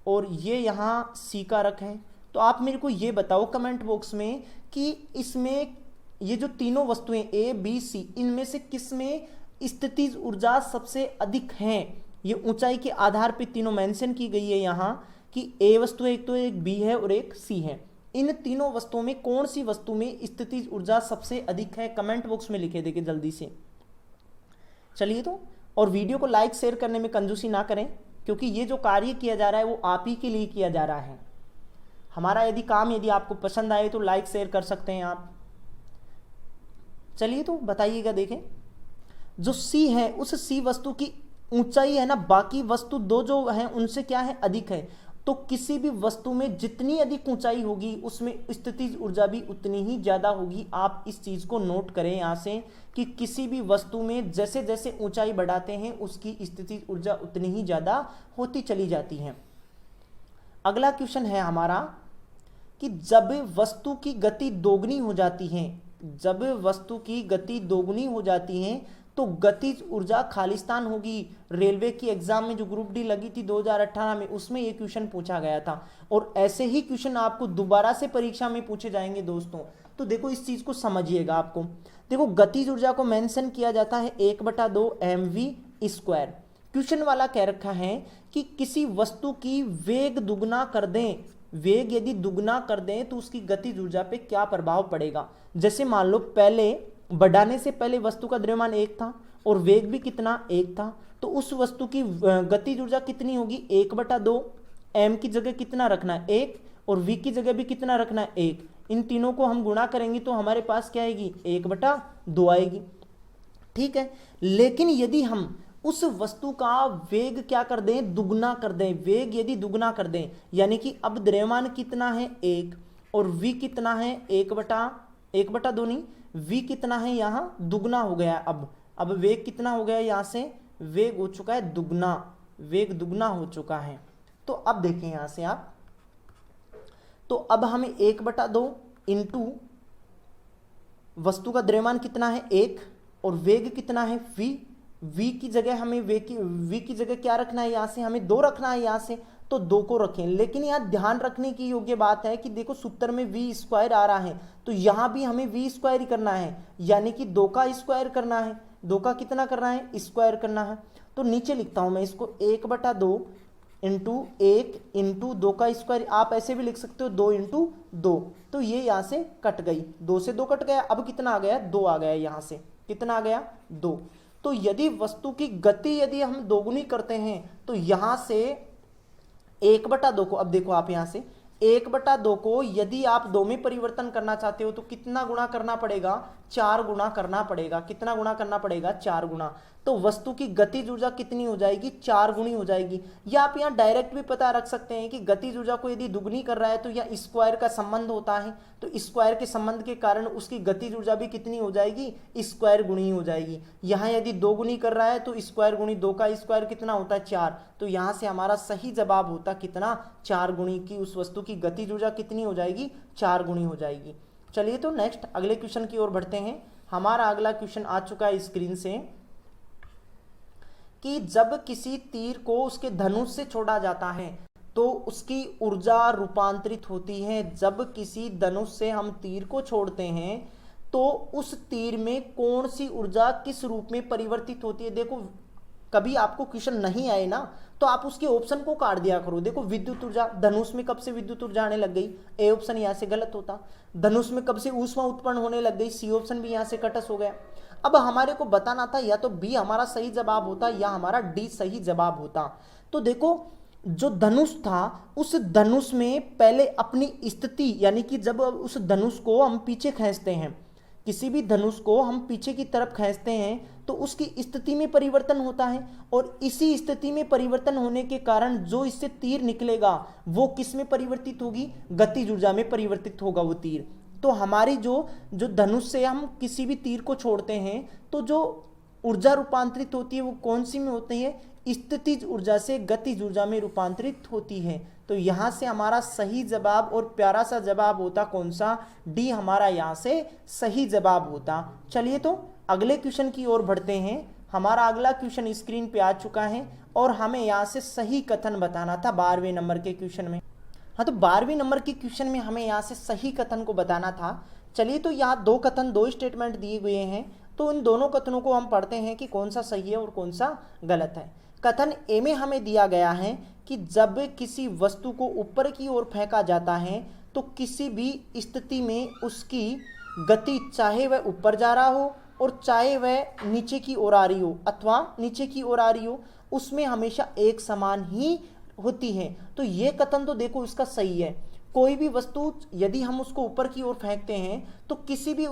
और ये यहाँ c कारक है। तो आप मेरे को ये बताओ कमेंट बॉक्स में कि इसमें ये जो तीनों वस्तुएं a b c, इनमें से किस में स्थितिज ऊर्जा सबसे अधिक है? ये ऊंचाई के आधार पे तीनों मेंशन की गई है यहाँ कि a वस्तु एक तो एक b है और एक c है। इन तीनों वस्तुओं में कौन सी वस्तु में स्थितिज ऊर्जा सबसे अधिक है? कमेंट बॉक्स में लिखे देखिए जल्दी से। चलिए तो, और वीडियो को लाइक शेयर करने में कंजूसी ना करें, क्योंकि ये जो कार्य किया जा रहा है वो आप ही के लिए किया जा रहा है। हमारा यदि आपको पसंद आए तो लाइक शेयर कर सकते हैं आप। चलिए तो बताइएगा। देखें, जो C है उस C वस्तु की ऊंचाई है ना, बाकी वस्तु दो जो है उनसे क्या है? अधिक है। तो किसी भी वस्तु में जितनी अधिक ऊंचाई होगी उसमें स्थितिज ऊर्जा भी उतनी ही ज्यादा होगी। आप इस चीज को नोट करें यहाँ से कि किसी भी वस्तु में जैसे जैसे ऊंचाई बढ़ाते हैं उसकी स्थितिज ऊर्जा उतनी ही ज्यादा होती चली जाती है। अगला क्वेश्चन है हमारा कि जब वस्तु की गति दोगुनी हो जाती है, जब वस्तु की गति दोगुनी हो जाती है तो गतिज ऊर्जा खालिस्तान होगी। रेलवे की एग्जाम में जो ग्रुप डी लगी थी 2018 में, उसमें ये क्वेश्चन पूछा गया था, और ऐसे ही क्वेश्चन आपको दोबारा से परीक्षा में पूछे जाएंगे दोस्तों। तो देखो इस चीज को समझिएगा। आपको देखो गतिज ऊर्जा को मेंशन किया जाता है 1/2 mv²। क्वेश्चन वाला कह रखा है कि किसी वस्तु की वेग दुगना कर दें, वेग यदि दुगना कर दें तो उसकी गतिज ऊर्जा पे क्या प्रभाव पड़ेगा। जैसे मान लो पहले बढ़ाने से पहले वस्तु का द्रव्यमान 1 था और वेग भी कितना 1 था, तो उस वस्तु की गतिज ऊर्जा कितनी होगी? 1/2। m की जगह कितना रखना है? 1, और v की जगह भी कितना रखना है? 1। इन तीनों को हम गुणा करेंगे तो हमारे पास क्या आएगी? 1/2 आएगी। ठीक है, लेकिन यदि हम उस वस्तु का वेग क्या कर दें? दुगना कर दें। वेग यदि दुगना कर दें, यानी कि अब द्रव्यमान कितना है? 1, और v कितना है? 1/2 नहीं, v कितना है? यहाँ दुगना हो गया। अब वेग कितना हो गया? यहाँ से वेग हो चुका है दुगना, वेग दुगना हो चुका है। तो अब देखें यहाँ से आप, तो अब हमें 1/2 इंटू वस्तु का द्रव्यमान कितना है? 1, और वेग कितना है? v की जगह हमें v की जगह क्या रखना है? यहाँ से हमें 2 रखना है, यहाँ से तो 2 को रखें। लेकिन यहाँ ध्यान रखने की योग्य बात है कि देखो सूत्र में v² आ रहा है, तो यहाँ भी हमें v² ही करना है, यानी कि 2 का स्क्वायर करना है। 2 का कितना करना है? स्क्वायर करना है। तो नीचे लिखता हूं मैं इसको 1/2 इंटू 1 इंटू 2 का स्क्वायर। आप ऐसे भी लिख सकते हो 2 इंटू 2। तो ये यहाँ से कट गई, 2 से 2 कट गया। अब कितना आ गया? 2 आ गया। यहाँ से कितना आ गया? 2। तो यदि वस्तु की गति यदि हम दोगुनी करते हैं तो यहाँ से 1/2 को, अब देखो आप यहाँ से 1/2 को यदि आप 2 में परिवर्तन करना चाहते हो तो कितना गुणा करना पड़ेगा? 4 गुणा करना पड़ेगा। कितना गुणा करना पड़ेगा? 4 गुणा। तो वस्तु की गतिज ऊर्जा कितनी हो जाएगी? 4 गुनी हो जाएगी। या आप यहाँ डायरेक्ट भी पता रख सकते हैं कि गतिज ऊर्जा को यदि दुगनी कर रहा है तो यहाँ स्क्वायर का संबंध होता है, तो स्क्वायर के संबंध के कारण उसकी गतिज ऊर्जा भी कितनी हो जाएगी? स्क्वायर गुणी हो जाएगी। यहाँ यदि 2 गुनी कर रहा है तो स्क्वायर गुणी 2 का स्क्वायर कितना होता है? 4। तो यहाँ से हमारा सही जवाब होता कितना? 4 गुणी की उस वस्तु की गतिज ऊर्जा कितनी हो जाएगी? 4 गुणी हो जाएगी। चलिए तो नेक्स्ट अगले क्वेश्चन की ओर बढ़ते हैं। हमारा अगला क्वेश्चन आ चुका है स्क्रीन से कि जब किसी तीर को उसके धनुष से छोड़ा जाता है तो उसकी ऊर्जा रूपांतरित होती है। जब किसी धनुष से हम तीर को छोड़ते हैं तो उस तीर में कौन सी ऊर्जा किस रूप में परिवर्तित होती है। देखो कभी आपको क्वेश्चन नहीं आए ना तो आप उसके ऑप्शन को काट दिया करो। देखो विद्युत ऊर्जा, धनुष में कब से विद्युत ऊर्जा आने लग गई, ए ऑप्शन यहाँ से गलत होता। धनुष में कब से ऊष्मा उत्पन्न होने लग गई, सी ऑप्शन भी यहाँ से कटस हो गया। अब हमारे को बताना था या तो बी हमारा सही जवाब होता या हमारा डी सही जवाब होता। तो देखो जो धनुष था उस धनुष में पहले अपनी स्थिति, यानी कि जब उस धनुष को हम पीछे खींचते हैं, किसी भी धनुष को हम पीछे की तरफ खींचते हैं तो उसकी स्थिति में परिवर्तन होता है और इसी स्थिति में परिवर्तन होने के कारण जो इससे तीर निकलेगा वो किस में परिवर्तित होगी, गतिज ऊर्जा में परिवर्तित होगा वो तीर। तो हमारी जो धनुष से हम किसी भी तीर को छोड़ते हैं तो जो ऊर्जा रूपांतरित होती है वो कौन सी में होती है, स्थितिज ऊर्जा से गतिज ऊर्जा में रूपांतरित होती है। तो यहाँ से हमारा सही जवाब और प्यारा सा जवाब होता कौन सा, डी हमारा यहाँ से सही जवाब होता। चलिए तो अगले क्वेश्चन की ओर बढ़ते हैं। हमारा अगला क्वेश्चन स्क्रीन पे आ चुका है और हमें यहाँ से सही कथन बताना था 12वें नंबर के क्वेश्चन में। हाँ तो 12वें नंबर के क्वेश्चन में हमें यहाँ से सही कथन को बताना था। चलिए तो यहाँ दो कथन, दो स्टेटमेंट दिए हुए हैं तो इन दोनों कथनों को हम पढ़ते हैं कि कौन सा सही है और कौन सा गलत है। कथन ए में हमें दिया गया है कि जब किसी वस्तु को ऊपर की ओर फेंका जाता है तो किसी भी स्थिति में उसकी गति चाहे वह ऊपर जा रहा हो और चाहे वह नीचे की ओर आ रही हो अथवा नीचे की ओर आ रही हो, उसमें हमेशा एक समान ही होती है। तो ये कथन तो देखो इसका सही है। कोई भी वस्तु यदि हम उसको ऊपर की ओर फेंकते हैं तो किसी भी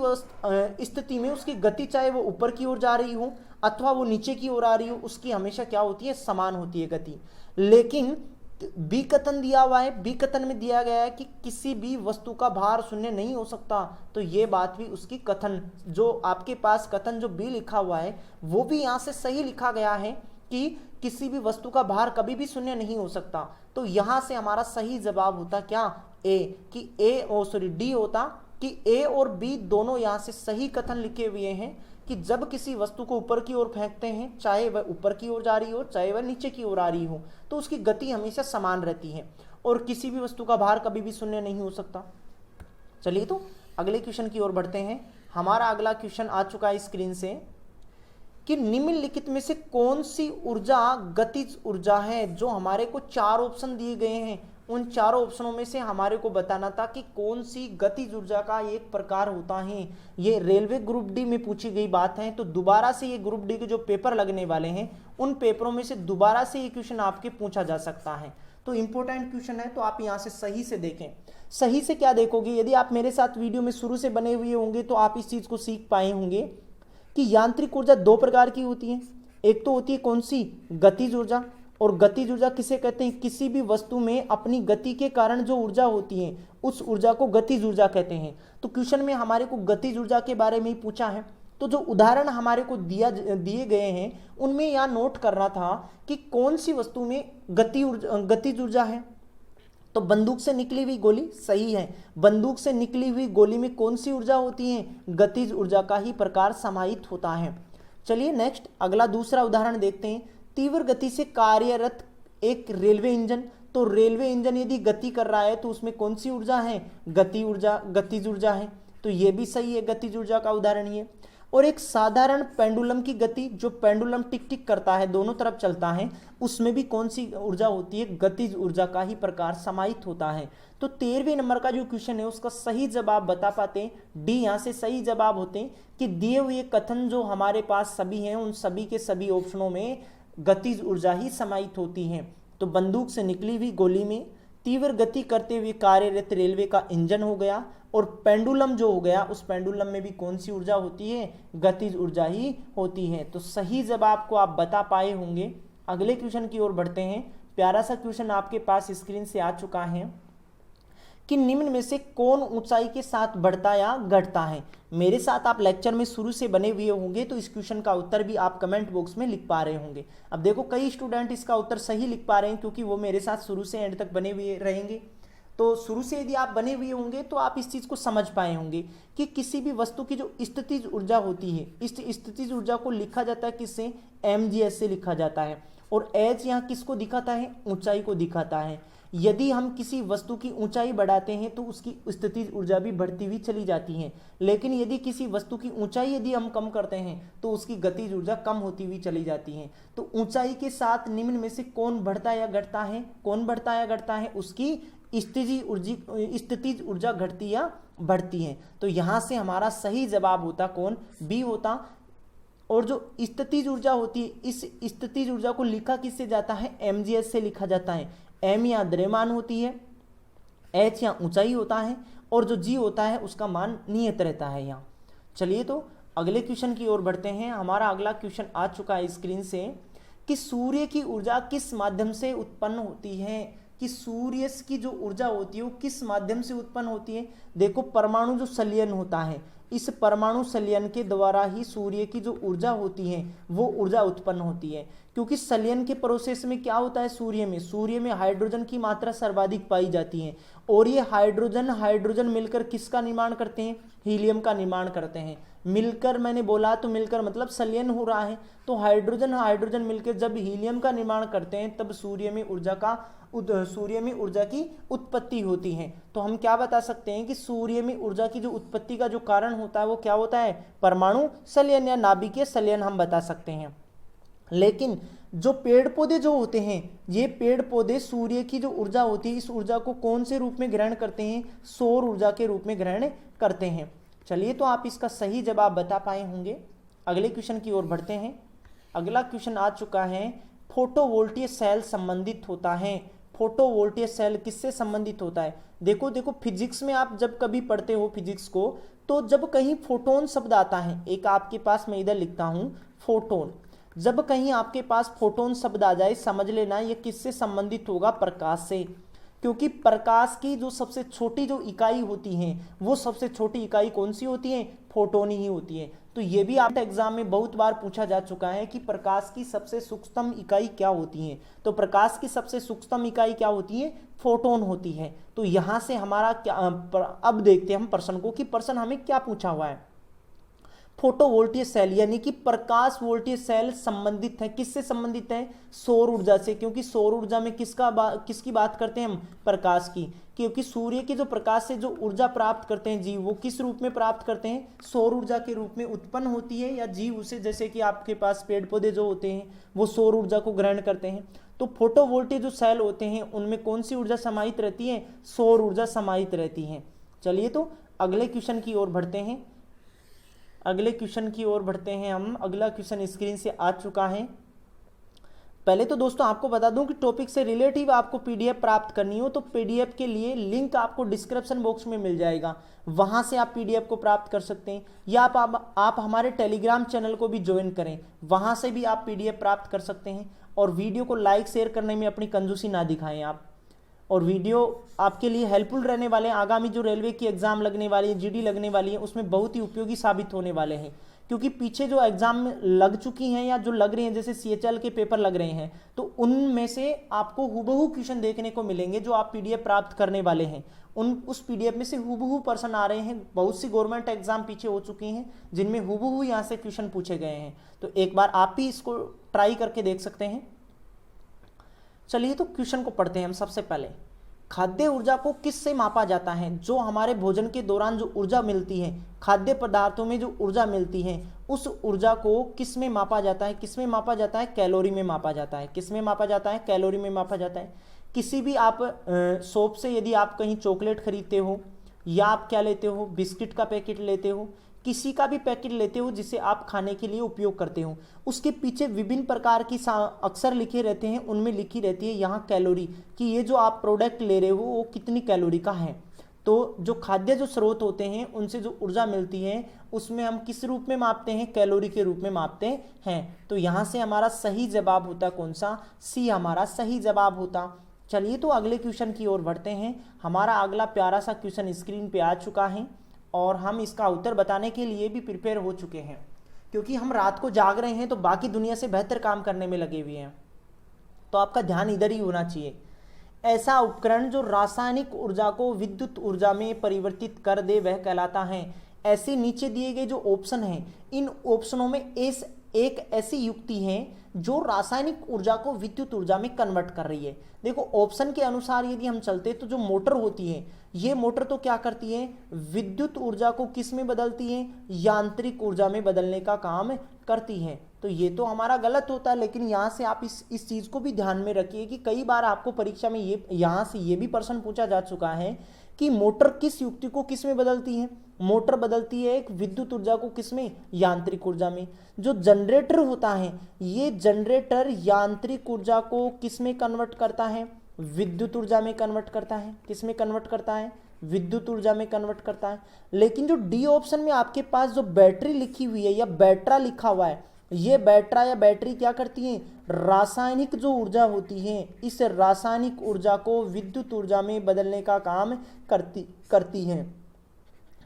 स्थिति में उसकी गति चाहे वो ऊपर की ओर जा रही हो अथवा वो नीचे की ओर आ रही हो, उसकी हमेशा क्या होती है, समान होती है गति। लेकिन बी कथन दिया हुआ है, बी कथन में दिया गया है कि किसी भी वस्तु का भार शून्य नहीं हो सकता। तो ये बात भी उसकी कथन, जो आपके पास कथन जो बी लिखा हुआ है वो भी यहाँ से सही लिखा गया है कि किसी भी वस्तु का भार कभी भी शून्य नहीं हो सकता। तो यहाँ से हमारा सही जवाब होता क्या, ए, कि डी होता कि ए और बी दोनों यहाँ से सही कथन लिखे हुए हैं कि जब किसी वस्तु को ऊपर की ओर फेंकते हैं, चाहे वह ऊपर की ओर जा रही हो चाहे वह नीचे की ओर आ रही हो, तो उसकी गति हमेशा समान रहती है और किसी भी वस्तु का भार कभी भी शून्य नहीं हो सकता। चलिए तो अगले क्वेश्चन की ओर बढ़ते हैं। हमारा अगला क्वेश्चन आ चुका है स्क्रीन से कि निम्नलिखित में से कौन सी ऊर्जा गतिज ऊर्जा है। जो हमारे को चार ऑप्शन दिए गए हैं उन चारों ऑप्शनों में से हमारे को बताना था कि कौन सी गतिज ऊर्जा का एक प्रकार होता है। ये रेलवे ग्रुप डी में पूछी गई बात है। तो दोबारा से ये ग्रुप डी के जो पेपर लगने वाले हैं उन पेपरों में से दोबारा से ये क्वेश्चन आपके पूछा जा सकता है। तो इंपॉर्टेंट क्वेश्चन है, तो आप यहाँ से सही से देखें। सही से क्या देखोगे, यदि आप मेरे साथ वीडियो में शुरू से बने हुए होंगे तो आप इस चीज को सीख पाए होंगे कि यांत्रिक ऊर्जा दो प्रकार की होती है। एक तो होती है कौन सी, गतिज ऊर्जा। और गतिज ऊर्जा किसे कहते हैं, किसी भी वस्तु में अपनी गति के कारण जो ऊर्जा होती है उस ऊर्जा को गतिज ऊर्जा कहते हैं। तो क्वेश्चन में हमारे को गतिज ऊर्जा के बारे में ही पूछा है। तो जो उदाहरण हमारे को दिए गए हैं उनमें यहाँ नोट करना था कि कौन सी वस्तु में गतिज ऊर्जा है। तो बंदूक से निकली हुई गोली सही है। बंदूक से निकली हुई गोली में कौन सी ऊर्जा होती है, गतिज ऊर्जा का ही प्रकार समाहित होता है। चलिए नेक्स्ट अगला दूसरा उदाहरण देखते हैं। तीव्र गति से कार्यरत एक रेलवे इंजन। तो रेलवे इंजन यदि गति कर रहा है तो उसमें कौन सी ऊर्जा है, गतिज ऊर्जा है। तो ये भी सही है, गतिज ऊर्जा का उदाहरण ये। और एक साधारण पेंडुलम की गति, जो पेंडुलम टिक टिक करता है दोनों तरफ चलता है, उसमें भी कौन सी ऊर्जा होती है, गतिज ऊर्जा का ही प्रकार समाहित होता है। तो 13वें नंबर का जो क्वेश्चन है उसका सही जवाब बता पाते हैं, डी यहाँ से सही जवाब होते हैं कि दिए हुए कथन जो हमारे पास सभी हैं उन सभी के सभी ऑप्शनों में गतिज ऊर्जा ही समाहित होती है। तो बंदूक से निकली हुई गोली में तीव्र गति करते हुए कार्यरत रेलवे का इंजन हो गया, और पेंडुलम जो हो गया उस पेंडुलम में भी कौन सी ऊर्जा होती है, गतिज ऊर्जा ही होती है। तो सही जवाब को आप बता पाए होंगे। अगले क्वेश्चन की ओर बढ़ते हैं। प्यारा सा क्वेश्चन आपके पास स्क्रीन से आ चुका है कि निम्न में से कौन ऊंचाई के साथ बढ़ता या घटता है। मेरे साथ आप लेक्चर में शुरू से बने हुए होंगे तो इस क्वेश्चन का उत्तर भी आप कमेंट बॉक्स में लिख पा रहे होंगे। अब देखो कई स्टूडेंट इसका उत्तर सही लिख पा रहे हैं क्योंकि वो मेरे साथ शुरू से एंड तक बने हुए रहेंगे। तो शुरू से यदि आप बने हुए होंगे तो आप इस चीज़ को समझ पाए होंगे कि किसी भी वस्तु की जो स्थितिज ऊर्जा होती है, इस स्थितिज ऊर्जा को लिखा जाता है किससे, mgs से लिखा जाता है। और h यहाँ किसको दिखाता है, ऊंचाई को दिखाता है। यदि हम किसी वस्तु की ऊंचाई बढ़ाते हैं तो उसकी स्थितिज ऊर्जा भी बढ़ती हुई चली जाती है, लेकिन यदि किसी वस्तु की ऊंचाई यदि हम कम करते हैं तो उसकी गतिज ऊर्जा कम होती हुई चली जाती है। तो ऊंचाई के साथ निम्न में से कौन बढ़ता या घटता है, कौन बढ़ता या घटता है, उसकी स्थितिज ऊर्जा घटती या बढ़ती है। तो यहाँ से हमारा सही जवाब होता कौन, बी होता। और जो स्थितिज ऊर्जा होती है, इस स्थितिज ऊर्जा को लिखा किससे जाता है, mgs से लिखा जाता है। m यहाँ द्रव्यमान होती है, h यहाँ ऊंचाई होता है, और जो g होता है उसका मान नियत रहता है यहाँ। चलिए तो अगले क्वेश्चन की ओर बढ़ते हैं। हमारा अगला क्वेश्चन आ चुका है स्क्रीन से कि सूर्य की ऊर्जा किस माध्यम से उत्पन्न होती है, कि सूर्य की जो ऊर्जा होती है वो किस माध्यम से उत्पन्न होती है। देखो परमाणु जो संलयन होता है, इस परमाणु संलयन के द्वारा ही सूर्य की जो ऊर्जा होती है वो ऊर्जा उत्पन्न होती है। क्योंकि संलयन के प्रोसेस में क्या होता है, सूर्य में हाइड्रोजन की मात्रा सर्वाधिक पाई जाती है, और ये हाइड्रोजन मिलकर किसका निर्माण करते हैं, हीलियम का निर्माण करते हैं। मिलकर, मैंने बोला तो मिलकर मतलब संलयन हो रहा है, तो हाइड्रोजन मिलकर जब हीलियम का निर्माण करते हैं तब सूर्य में ऊर्जा की उत्पत्ति होती है। तो हम क्या बता सकते हैं कि सूर्य में ऊर्जा की जो उत्पत्ति का जो कारण होता है वो क्या होता है, परमाणु संलयन या नाभिकीय संलयन हम बता सकते हैं। लेकिन जो पेड़ पौधे जो होते हैं, ये पेड़ पौधे सूर्य की जो ऊर्जा होती है इस ऊर्जा को कौन से रूप में ग्रहण करते हैं, सौर ऊर्जा के रूप में ग्रहण करते हैं। चलिए तो आप इसका सही जवाब बता पाए होंगे। अगले क्वेश्चन की ओर बढ़ते हैं। अगला क्वेश्चन आ चुका है, फोटोवोल्टिक सेल संबंधित होता है। फोटोवोल्टिक सेल किससे संबंधित होता है, देखो फिजिक्स में आप जब कभी पढ़ते हो फिजिक्स को, तो जब कहीं फोटोन शब्द आता है, एक आपके पास मैं इधर लिखता हूं फोटोन, जब कहीं आपके पास फोटोन शब्द आ जाए समझ लेना ये किससे संबंधित होगा, प्रकाश से। क्योंकि प्रकाश की जो सबसे छोटी जो इकाई होती है वो सबसे छोटी इकाई कौन सी होती है, फोटोन ही होती है। तो ये भी आप एग्जाम में बहुत बार पूछा जा चुका है कि प्रकाश की सबसे सूक्ष्म इकाई क्या होती है। तो प्रकाश की सबसे सूक्ष्म इकाई क्या होती है, फोटोन होती है। तो यहाँ से हमारा क्या, अब देखते हैं हम प्रश्न को कि प्रश्न हमें क्या पूछा हुआ है। फोटोवोल्टिक सेल यानी कि प्रकाश वोल्टिक सेल संबंधित है, किससे संबंधित है, सौर ऊर्जा से। क्योंकि सौर ऊर्जा में किसकी बात करते हैं हम, प्रकाश की। क्योंकि सूर्य के जो प्रकाश से जो ऊर्जा प्राप्त करते हैं जीव, वो किस रूप में प्राप्त करते हैं, सौर ऊर्जा के रूप में उत्पन्न होती है, या जीव उसे, जैसे कि आपके पास पेड़ पौधे जो होते हैं वो सौर ऊर्जा को ग्रहण करते हैं। तो फोटोवोल्टिक जो सेल होते हैं उनमें कौन सी ऊर्जा समाहित रहती है, सौर ऊर्जा समाहित रहती है। चलिए तो अगले क्वेश्चन की ओर बढ़ते हैं। हम। अगला क्वेश्चन स्क्रीन से आ चुका है। पहले तो दोस्तों आपको बता दूं कि टॉपिक से रिलेटिव आपको पीडीएफ प्राप्त करनी हो तो पीडीएफ के लिए लिंक आपको डिस्क्रिप्शन बॉक्स में मिल जाएगा, वहां से आप पीडीएफ को प्राप्त कर सकते हैं। या आप हमारे टेलीग्राम चैनल को भी ज्वाइन करें, वहां से भी आप पीडीएफ प्राप्त कर सकते हैं। और वीडियो को लाइक शेयर करने में अपनी कंजूसी ना दिखाएं आप। और वीडियो आपके लिए हेल्पफुल रहने वाले हैं। आगामी जो रेलवे की एग्जाम लगने वाली है, जीडी लगने वाली है, उसमें बहुत ही उपयोगी साबित होने वाले हैं। क्योंकि पीछे जो एग्जाम लग चुकी हैं या जो लग रही हैं, जैसे सीएचएल के पेपर लग रहे हैं, तो उनमें से आपको हुबहू क्वेश्चन देखने को मिलेंगे जो आप पीडीएफ प्राप्त करने वाले हैं। उस पीडीएफ में से हुबहू प्रश्न आ रहे हैं। बहुत सी गवर्नमेंट एग्जाम पीछे हो चुकी हैं जिनमें हुबहू यहाँ से क्वेश्चन पूछे गए हैं। तो एक बार आप भी इसको ट्राई करके देख सकते हैं। चलिए तो क्वेश्चन को पढ़ते हैं हम। सबसे पहले, खाद्य ऊर्जा को किससे मापा जाता है, जो हमारे भोजन के दौरान जो ऊर्जा मिलती है, खाद्य पदार्थों में जो ऊर्जा मिलती है उस ऊर्जा को किस में मापा जाता है, कैलोरी में मापा जाता है। किस में मापा जाता है, कैलोरी में मापा जाता है। किसी भी आप शॉप से यदि आप कहीं चॉकलेट खरीदते हो या आप क्या लेते हो, बिस्किट का पैकेट लेते हो, किसी का भी पैकेट लेते हो जिसे आप खाने के लिए उपयोग करते हो, उसके पीछे विभिन्न प्रकार की अक्षर लिखे रहते हैं। उनमें लिखी रहती है यहाँ कैलोरी, कि ये जो आप प्रोडक्ट ले रहे हो वो कितनी कैलोरी का है। तो जो खाद्य जो स्रोत होते हैं उनसे जो ऊर्जा मिलती है उसमें हम किस रूप में मापते हैं, कैलोरी के रूप में मापते हैं। तो यहाँ से हमारा सही जवाब होता कौन सा, सी हमारा सही जवाब होता। चलिए तो अगले क्वेश्चन की ओर बढ़ते हैं। हमारा अगला प्यारा सा क्वेश्चन स्क्रीन पे आ चुका है और हम इसका उत्तर बताने के लिए भी प्रिपेयर हो चुके हैं, क्योंकि हम रात को जाग रहे हैं तो बाकी दुनिया से बेहतर काम करने में लगे हुए हैं। तो आपका ध्यान इधर ही होना चाहिए। ऐसा उपकरण जो रासायनिक ऊर्जा को विद्युत ऊर्जा में परिवर्तित कर दे वह कहलाता है। ऐसे नीचे दिए गए जो ऑप्शन हैं, इन ऑप्शनों में एक ऐसी युक्ति है जो रासायनिक ऊर्जा को विद्युत ऊर्जा में कन्वर्ट कर रही है। देखो ऑप्शन के अनुसार यदि हम चलते तो जो मोटर होती है, ये मोटर तो क्या करती है, विद्युत ऊर्जा को किस में बदलती है, यांत्रिक ऊर्जा में बदलने का काम करती है। तो ये तो हमारा गलत होता है, लेकिन यहाँ से आप इस चीज को भी ध्यान में रखिए कि कई बार आपको परीक्षा में ये यहाँ से ये भी प्रश्न पूछा जा चुका है कि मोटर किस युक्ति को किस में बदलती है। मोटर बदलती है एक विद्युत ऊर्जा को किस में, यांत्रिक ऊर्जा में। जो जनरेटर होता है, ये जनरेटर यांत्रिक ऊर्जा को किस में कन्वर्ट करता है, विद्युत ऊर्जा में कन्वर्ट करता है। किस में कन्वर्ट करता है, विद्युत ऊर्जा में कन्वर्ट करता है। लेकिन जो डी ऑप्शन में आपके पास जो बैटरी लिखी हुई है या बैटरा लिखा हुआ है, ये बैटरा या बैटरी क्या करती है, रासायनिक जो ऊर्जा होती है, इस रासायनिक ऊर्जा को विद्युत ऊर्जा में बदलने का काम करती है,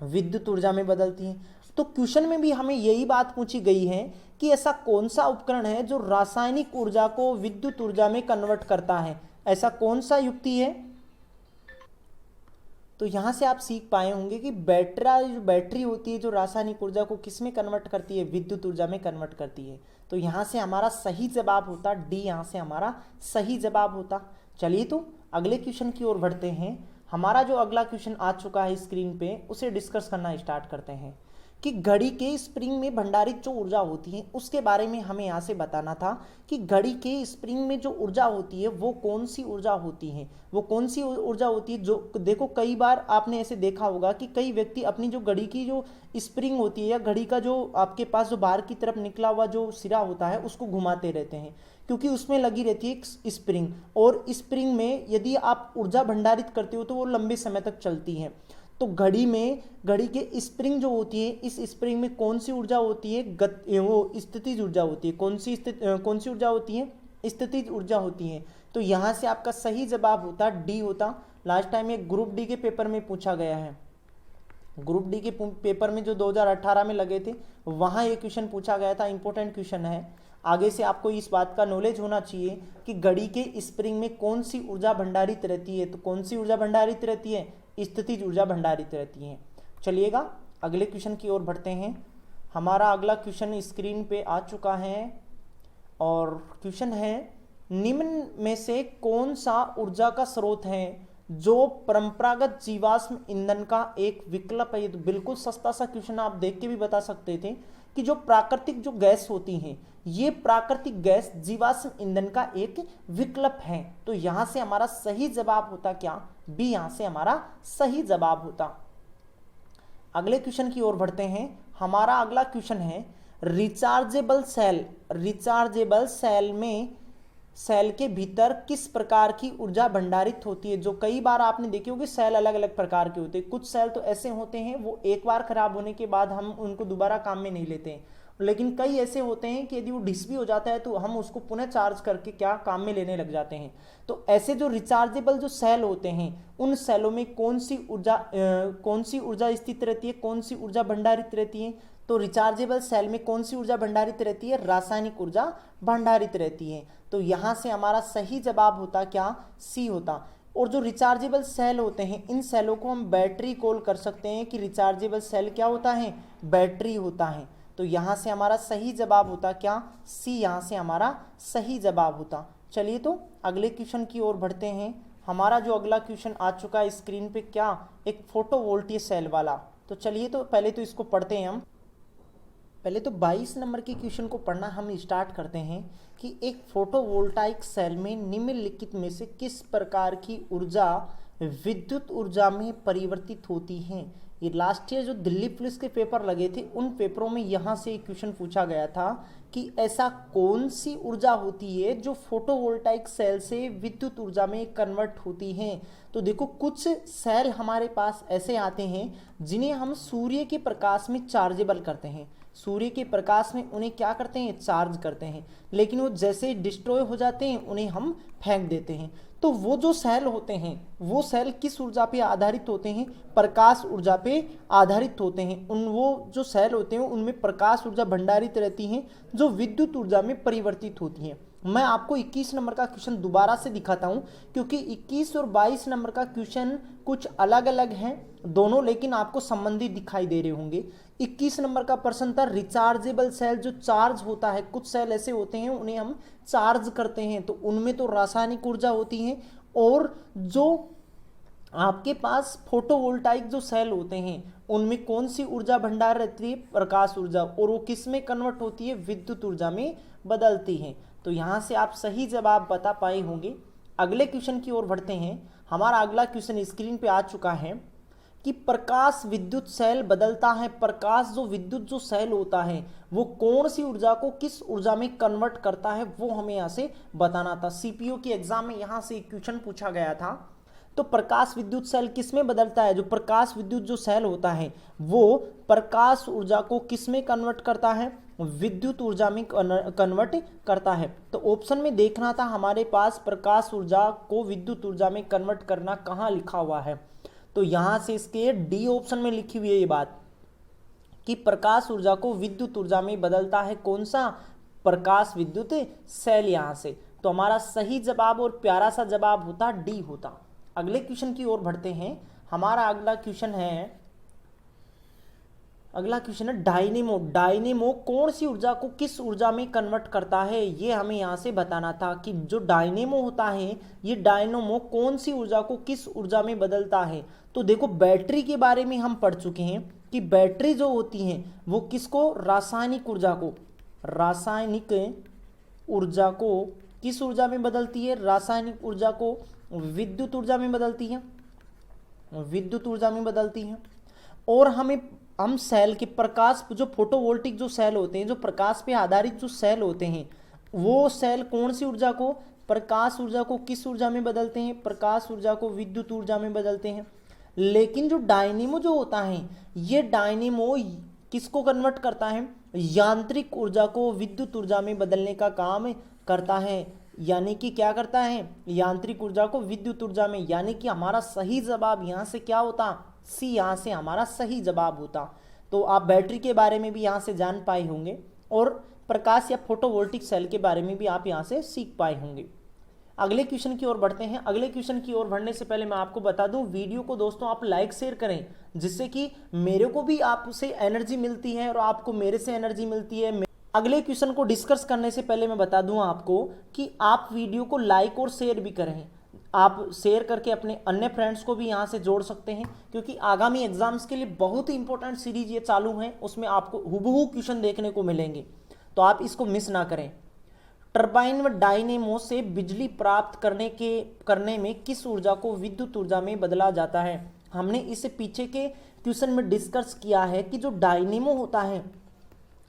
विद्युत ऊर्जा में बदलती है। तो क्वेश्चन में भी हमें यही बात पूछी गई है कि ऐसा कौन सा उपकरण है जो रासायनिक ऊर्जा को विद्युत ऊर्जा में कन्वर्ट करता है, ऐसा कौन सा युक्ति है। तो यहां से आप सीख पाए होंगे कि बैटरी होती है जो रासायनिक ऊर्जा को किस में कन्वर्ट करती है, विद्युत ऊर्जा में कन्वर्ट करती है। तो यहां से हमारा सही जवाब होता डी, यहां से हमारा सही जवाब होता। चलिए तो अगले क्वेश्चन की ओर बढ़ते हैं। हमारा जो अगला क्वेश्चन आ चुका है स्क्रीन पे, उसे डिस्कस करना स्टार्ट करते हैं कि घड़ी के स्प्रिंग में भंडारित जो ऊर्जा होती है उसके बारे में हमें यहाँ से बताना था कि घड़ी के स्प्रिंग में जो ऊर्जा होती है वो कौन सी ऊर्जा होती है, वो कौन सी ऊर्जा होती है। जो देखो कई बार आपने ऐसे देखा होगा कि कई व्यक्ति अपनी जो घड़ी की जो स्प्रिंग होती है या घड़ी का जो आपके पास जो बाहर की तरफ निकला हुआ जो सिरा होता है उसको घुमाते रहते हैं, क्योंकि उसमें लगी रहती है एक स्प्रिंग, और स्प्रिंग में यदि आप ऊर्जा भंडारित करते हो तो वो लंबे समय तक चलती है। तो घड़ी के स्प्रिंग जो होती है, इस स्प्रिंग में कौन सी ऊर्जा होती है, वो स्थितिज ऊर्जा होती है। कौन सी ऊर्जा होती है, स्थितिज ऊर्जा होती है। तो यहाँ से आपका सही जवाब होता डी होता। लास्ट टाइम एक ग्रुप डी के पेपर में पूछा गया है, ग्रुप डी के पेपर में जो 2018 में लगे थे वहाँ ये क्वेश्चन पूछा गया था, इंपॉर्टेंट क्वेश्चन है। आगे से आपको इस बात का नॉलेज होना चाहिए कि घड़ी के स्प्रिंग में कौन सी ऊर्जा भंडारित रहती है। तो कौन सी ऊर्जा भंडारित रहती है, स्थितिज ऊर्जा भंडारित रहती है। चलिएगा अगले क्वेश्चन की ओर बढ़ते हैं। हमारा अगला क्वेश्चन स्क्रीन पे आ चुका है और क्वेश्चन है, निम्न में से कौन सा ऊर्जा का स्रोत है जो परंपरागत जीवाश्म ईंधन का एक विकल्प है। ये तो बिल्कुल सस्ता सा क्वेश्चन, आप देख के भी बता सकते थे कि जो प्राकृतिक जो गैस होती हैं, ये प्राकृतिक गैस जीवाश्म ईंधन का एक विकल्प है। तो यहां से हमारा सही जवाब होता क्या, बी, यहां से हमारा सही जवाब होता। अगले क्वेश्चन की ओर बढ़ते हैं। हमारा अगला क्वेश्चन है, रिचार्जेबल सेल में सेल के भीतर किस प्रकार की ऊर्जा भंडारित होती है। जो कई बार आपने देखे होंगे सेल अलग अलग प्रकार के होते हैं। कुछ सेल तो ऐसे होते हैं वो एक बार खराब होने के बाद हम उनको दोबारा काम में नहीं लेते हैं, लेकिन कई ऐसे होते हैं कि यदि वो डिस भी हो जाता है तो हम उसको पुनः चार्ज करके क्या काम में लेने लग जाते हैं। तो ऐसे जो रिचार्जेबल जो सेल होते हैं, उन सेलों में कौन सी ऊर्जा स्थित रहती है, कौन सी ऊर्जा भंडारित रहती है। तो रिचार्जेबल सेल में कौन सी ऊर्जा भंडारित रहती है, रासायनिक ऊर्जा भंडारित रहती है। तो यहां से हमारा सही जवाब होता क्या, सी होता। और जो रिचार्जेबल सेल होते हैं, इन सेलों को हम बैटरी कॉल कर सकते हैं कि रिचार्जेबल सेल क्या होता है, बैटरी होता है। तो यहां से हमारा सही जवाब होता क्या, सी, यहां से हमारा सही जवाब होता। चलिए तो अगले क्वेश्चन की ओर बढ़ते हैं। हमारा जो अगला क्वेश्चन आ चुका है स्क्रीन पे, क्या, एक फोटोवोल्टिक सेल वाला। तो चलिए तो पहले तो इसको पढ़ते हैं हम। पहले तो 22 नंबर के क्वेश्चन को पढ़ना हम स्टार्ट करते हैं कि एक फोटोवोल्टाइक सेल में निम्नलिखित में से किस प्रकार की ऊर्जा विद्युत ऊर्जा में परिवर्तित होती है। ये लास्ट ईयर जो दिल्ली पुलिस के पेपर लगे थे उन पेपरों में यहाँ से एक क्वेश्चन पूछा गया था कि ऐसा कौन सी ऊर्जा होती है जो फोटोवोल्टाइक सेल से विद्युत ऊर्जा में कन्वर्ट होती है। तो देखो कुछ सेल हमारे पास ऐसे आते हैं जिन्हें हम सूर्य के प्रकाश में चार्जेबल करते हैं, सूर्य के प्रकाश में उन्हें क्या करते हैं, चार्ज करते हैं, लेकिन वो जैसे डिस्ट्रॉय हो जाते हैं उन्हें हम फेंक देते हैं। तो वो जो सेल होते हैं वो सेल किस ऊर्जा पे आधारित होते हैं, प्रकाश ऊर्जा पे आधारित होते हैं। वो जो सेल होते हैं उनमें प्रकाश ऊर्जा भंडारित रहती है जो विद्युत ऊर्जा में परिवर्तित होती है। मैं आपको 21 नंबर का क्वेश्चन दोबारा से दिखाता हूं, क्योंकि 21 और 22 नंबर का क्वेश्चन कुछ अलग अलग हैं दोनों, लेकिन आपको संबंधित दिखाई दे रहे होंगे। 21 नंबर का प्रश्न था रिचार्जेबल सेल, जो चार्ज होता है, कुछ सेल ऐसे होते हैं उन्हें हम चार्ज करते हैं, तो उनमें तो रासायनिक ऊर्जा होती है, और जो आपके पास फोटोवोल्टाइक जो सेल होते हैं उनमें कौन सी ऊर्जा भंडार रहती है, प्रकाश ऊर्जा, और वो किस में कन्वर्ट होती है, विद्युत ऊर्जा में बदलती है। तो यहाँ से आप सही जवाब बता पाए होंगे। अगले क्वेश्चन की ओर बढ़ते हैं। हमारा अगला क्वेश्चन स्क्रीन पे आ चुका है कि प्रकाश विद्युत सेल बदलता है, प्रकाश जो विद्युत जो सेल होता है वो कौन सी ऊर्जा को किस ऊर्जा में कन्वर्ट करता है, वो हमें यहाँ से बताना था। सीपीओ की एग्जाम में यहाँ से एक क्वेश्चन पूछा गया था। तो प्रकाश विद्युत सेल किस में बदलता है, जो प्रकाश विद्युत जो सेल होता है वो प्रकाश ऊर्जा को किस में कन्वर्ट करता है, विद्युत ऊर्जा में कन्वर्ट करता है। तो ऑप्शन में देखना था हमारे पास प्रकाश ऊर्जा को विद्युत ऊर्जा में कन्वर्ट करना कहाँ लिखा हुआ है। तो यहां से इसके डी ऑप्शन में लिखी हुई है ये बात कि प्रकाश ऊर्जा को विद्युत ऊर्जा में बदलता है कौन सा, प्रकाश विद्युत सेल। यहां से तो हमारा सही जवाब और प्यारा सा जवाब होता डी होता। अगले क्वेश्चन की ओर बढ़ते हैं। हमारा अगला क्वेश्चन है डायनेमो। डायनेमो कौन सी ऊर्जा को किस ऊर्जा में कन्वर्ट करता है, ये हमें यहाँ से बताना था कि जो डायनेमो होता है ये डायनेमो कौन सी ऊर्जा को किस ऊर्जा में बदलता है। तो देखो बैटरी के बारे में हम पढ़ चुके हैं कि बैटरी जो होती है वो किसको, रासायनिक ऊर्जा को, रासायनिक ऊर्जा को किस ऊर्जा में बदलती है, रासायनिक ऊर्जा को विद्युत ऊर्जा में बदलती है, विद्युत ऊर्जा में बदलती है। और हम सेल के प्रकाश जो फोटोवोल्टिक जो सेल होते हैं, जो प्रकाश पे आधारित जो सेल होते हैं, वो सेल कौन सी ऊर्जा को, प्रकाश ऊर्जा को किस ऊर्जा में बदलते हैं, प्रकाश ऊर्जा को विद्युत ऊर्जा में बदलते हैं। लेकिन जो डायनेमो जो होता है ये डायनेमो किसको कन्वर्ट करता है, यांत्रिक ऊर्जा को विद्युत ऊर्जा में बदलने का काम करता है। यानी कि क्या करता है, यांत्रिक ऊर्जा को विद्युत ऊर्जा में। यानी कि हमारा सही जवाब यहाँ से क्या होता, सी यहाँ से हमारा सही जवाब होता। तो आप बैटरी के बारे में भी यहाँ से जान पाए होंगे और प्रकाश या फोटोवोल्टिक सेल के बारे में भी आप यहाँ से सीख पाए होंगे। अगले क्वेश्चन की ओर बढ़ते हैं। अगले क्वेश्चन की ओर बढ़ने से पहले मैं आपको बता दूं, वीडियो को दोस्तों आप लाइक शेयर करें, जिससे कि मेरे को भी आपसे एनर्जी मिलती है और आपको मेरे से एनर्जी मिलती है। अगले क्वेश्चन को डिस्कस करने से पहले मैं बता दूं आपको कि आप वीडियो को लाइक और शेयर भी करें। आप शेयर करके अपने अन्य फ्रेंड्स को भी यहाँ से जोड़ सकते हैं, क्योंकि आगामी एग्जाम्स के लिए बहुत ही इंपॉर्टेंट सीरीज ये चालू है, उसमें आपको हुबहू क्वेश्चन देखने को मिलेंगे, तो आप इसको मिस ना करें। टरबाइन व डायनेमो से बिजली प्राप्त करने में किस ऊर्जा को विद्युत ऊर्जा में बदला जाता है। हमने इससे पीछे के क्वेश्चन में डिस्कस किया है कि जो डायनेमो होता है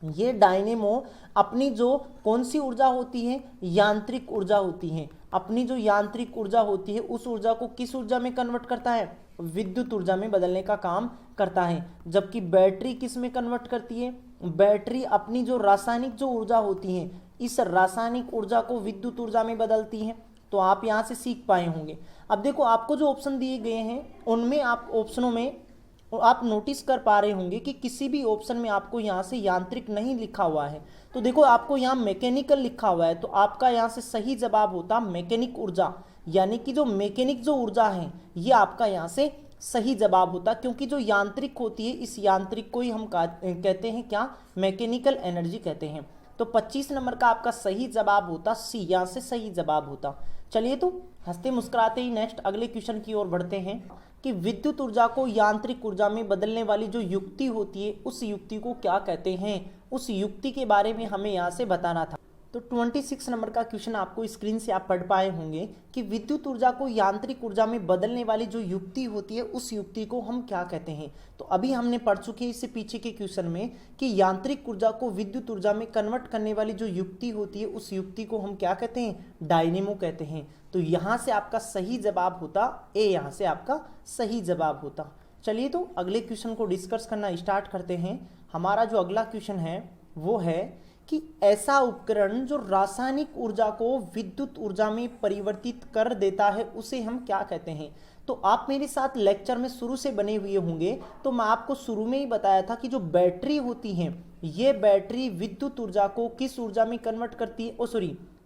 ये डायनेमो अपनी जो कौन सी ऊर्जा होती है, यांत्रिक ऊर्जा होती है, अपनी जो यांत्रिक ऊर्जा होती है उस ऊर्जा को किस ऊर्जा में कन्वर्ट करता है, विद्युत ऊर्जा में बदलने का काम करता है। जबकि बैटरी किस में कन्वर्ट करती है, बैटरी अपनी जो रासायनिक जो ऊर्जा होती है इस रासायनिक ऊर्जा को विद्युत ऊर्जा में बदलती है। तो आप यहाँ से सीख पाए होंगे। अब देखो आपको जो ऑप्शन दिए गए हैं उनमें आप ऑप्शनों में आप नोटिस कर पा रहे होंगे कि किसी भी ऑप्शन में आपको यहाँ से यांत्रिक नहीं लिखा हुआ है। तो देखो आपको यहाँ मैकेनिकल लिखा हुआ है, तो आपका यहाँ से सही जवाब होता मैकेनिक ऊर्जा। यानी कि जो मैकेनिक जो ऊर्जा है ये आपका यहाँ से सही जवाब होता, क्योंकि जो यांत्रिक होती है इस यांत्रिक को ही हम कहते हैं क्या, मैकेनिकल एनर्जी कहते हैं। तो 25 नंबर का आपका सही जवाब होता सी, यहाँ से सही जवाब होता। चलिए तो हंसते मुस्कुराते ही नेक्स्ट अगले क्वेश्चन की ओर बढ़ते हैं कि विद्युत ऊर्जा को यांत्रिक ऊर्जा में बदलने वाली जो युक्ति होती है उस युक्ति को क्या कहते हैं, उस युक्ति के बारे में हमें यहाँ से बताना था। तो 26 नंबर का क्वेश्चन आपको स्क्रीन से आप पढ़ पाए होंगे कि विद्युत ऊर्जा को यांत्रिक ऊर्जा में बदलने वाली जो युक्ति होती है उस युक्ति को हम क्या कहते हैं। तो अभी हमने पढ़ चुके हैं इससे पीछे के क्वेश्चन में कि यांत्रिक ऊर्जा को विद्युत ऊर्जा में कन्वर्ट करने वाली जो युक्ति होती है उस युक्ति को हम क्या कहते हैं, डायनेमो कहते हैं। तो यहाँ से आपका सही जवाब होता ए, यहाँ से आपका सही जवाब होता। चलिए तो अगले क्वेश्चन को डिस्कस करना स्टार्ट करते हैं। हमारा जो अगला क्वेश्चन है वो है कि ऐसा उपकरण जो रासायनिक ऊर्जा को विद्युत ऊर्जा में परिवर्तित कर देता है उसे हम क्या कहते हैं। तो आप मेरे साथ लेक्चर में शुरू से बने हुए होंगे, तो मैं आपको शुरू में ही बताया था कि जो बैटरी होती है ये बैटरी विद्युत ऊर्जा को किस ऊर्जा में कन्वर्ट करती है,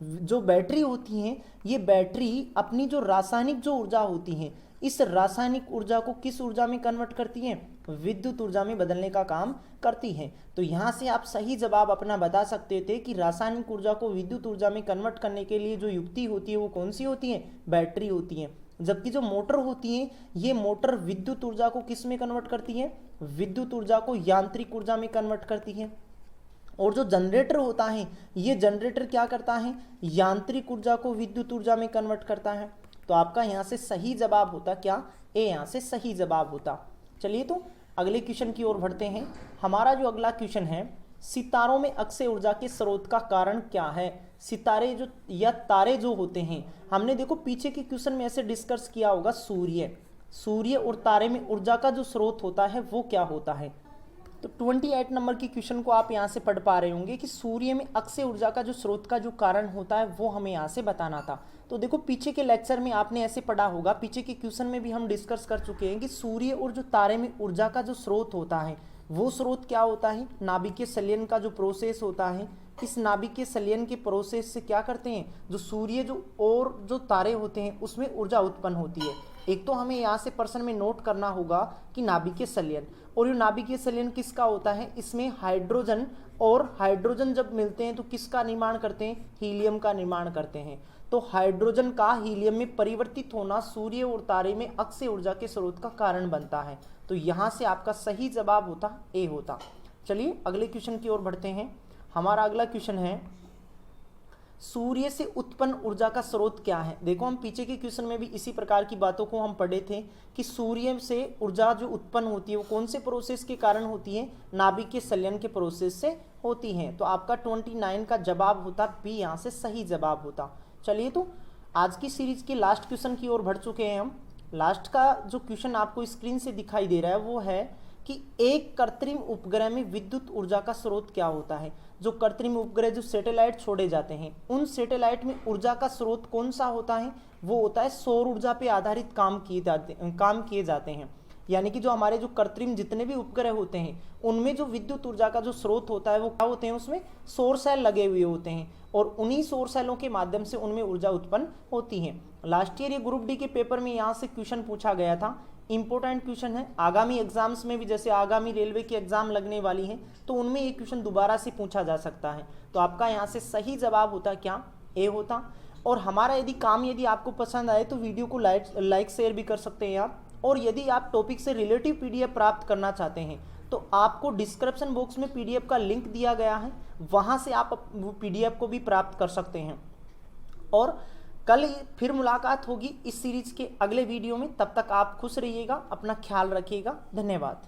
जो बैटरी होती हैं ये बैटरी अपनी जो रासायनिक जो ऊर्जा होती है इस रासायनिक ऊर्जा को किस ऊर्जा में कन्वर्ट करती हैं, विद्युत ऊर्जा में बदलने का काम करती हैं। तो यहाँ से आप सही जवाब अपना बता सकते थे कि रासायनिक ऊर्जा को विद्युत ऊर्जा में कन्वर्ट करने के लिए जो युक्ति होती है वो कौन सी होती है, बैटरी होती है। जबकि जो मोटर होती है ये मोटर विद्युत ऊर्जा को किस में कन्वर्ट करती है, विद्युत ऊर्जा को यांत्रिक ऊर्जा में कन्वर्ट करती है। और जो जनरेटर होता है ये जनरेटर क्या करता है, यांत्रिक ऊर्जा को विद्युत ऊर्जा में कन्वर्ट करता है। तो आपका यहाँ से सही जवाब होता क्या, ए यहाँ से सही जवाब होता। चलिए तो अगले क्वेश्चन की ओर बढ़ते हैं। हमारा जो अगला क्वेश्चन है, सितारों में अक्षय ऊर्जा के स्रोत का कारण क्या है। सितारे जो या तारे जो होते हैं, हमने देखो पीछे के क्वेश्चन में ऐसे डिस्कस किया होगा, सूर्य और तारे में ऊर्जा का जो स्रोत होता है वो क्या होता है। तो 28 नंबर की क्वेश्चन को आप यहाँ से पढ़ पा रहे होंगे कि सूर्य में अक्षय ऊर्जा का जो स्रोत का जो कारण होता है वो हमें यहाँ से बताना था। तो देखो पीछे के लेक्चर में आपने ऐसे पढ़ा होगा, पीछे के क्वेश्चन में भी हम डिस्कस कर चुके हैं कि सूर्य और जो तारे में ऊर्जा का जो स्रोत होता है वो स्रोत क्या होता है, नाभिकीय संलयन का जो प्रोसेस होता है। इस नाभिकीय संलयन के प्रोसेस से क्या करते हैं, जो सूर्य जो और जो तारे होते हैं उसमें ऊर्जा उत्पन्न होती है। एक तो हमें यहाँ से प्रश्न में नोट करना होगा कि नाभिकीय संलयन, और ये नाभिकीय संलयन किसका होता है, इसमें हाइड्रोजन और हाइड्रोजन जब मिलते हैं तो किसका निर्माण करते हैं, हीलियम का निर्माण करते हैं। तो हाइड्रोजन का हीलियम में परिवर्तित होना सूर्य और तारे में अक्षय ऊर्जा के स्रोत का कारण बनता है। तो यहाँ से आपका सही जवाब होता ए होता। चलिए अगले क्वेश्चन की ओर बढ़ते हैं। हमारा अगला क्वेश्चन है, सूर्य से उत्पन्न ऊर्जा का स्रोत क्या है। देखो हम पीछे के क्वेश्चन में भी इसी प्रकार की बातों को हम पढ़े थे कि सूर्य से ऊर्जा जो उत्पन्न होती है वो कौन से प्रोसेस के कारण होती है, नाभिकीय संलयन के प्रोसेस से होती है। तो आपका 29 का जवाब होता बी, यहाँ से सही जवाब होता। चलिए तो आज की सीरीज के लास्ट क्वेश्चन की ओर बढ़ चुके हैं हम। लास्ट का जो क्वेश्चन आपको स्क्रीन से दिखाई दे रहा है वो है कि एक कृत्रिम उपग्रह में विद्युत ऊर्जा का स्रोत क्या होता है। जो कृत्रिम उपग्रह जो सैटेलाइट छोड़े जाते हैं उन सैटेलाइट में ऊर्जा का स्रोत कौन सा होता है, वो होता है सौर ऊर्जा पे आधारित काम किए जाते हैं। यानी कि जो हमारे जो कृत्रिम जितने भी उपग्रह होते हैं उनमें जो विद्युत ऊर्जा का जो स्रोत होता है वो क्या होते हैं, उसमें सौर सेल लगे हुए होते हैं और उन्हीं सौर सेलों के माध्यम से उनमें ऊर्जा उत्पन्न होती है। लास्ट ईयर ये ग्रुप डी के पेपर में यहाँ से क्वेश्चन पूछा गया था, इंपॉर्टेंट क्वेश्चन है। आगामी एग्जाम्स में भी, जैसे आगामी रेलवे की एग्जाम लगने वाली है तो उनमें ये क्वेश्चन दोबारा से पूछा जा सकता है। तो आपका यहाँ से सही जवाब होता क्या, ए होता। और हमारा यदि आपको पसंद आए तो वीडियो को लाइक शेयर भी कर सकते हैं आप। और यदि आप टॉपिक से रिलेटिव पीडीएफ प्राप्त करना चाहते हैं तो आपको डिस्क्रिप्शन बॉक्स में पीडीएफ का लिंक दिया गया है, वहाँ से आप पीडीएफ को भी प्राप्त कर सकते हैं। और कल फिर मुलाकात होगी इस सीरीज के अगले वीडियो में। तब तक आप खुश रहिएगा, अपना ख्याल रखिएगा। धन्यवाद।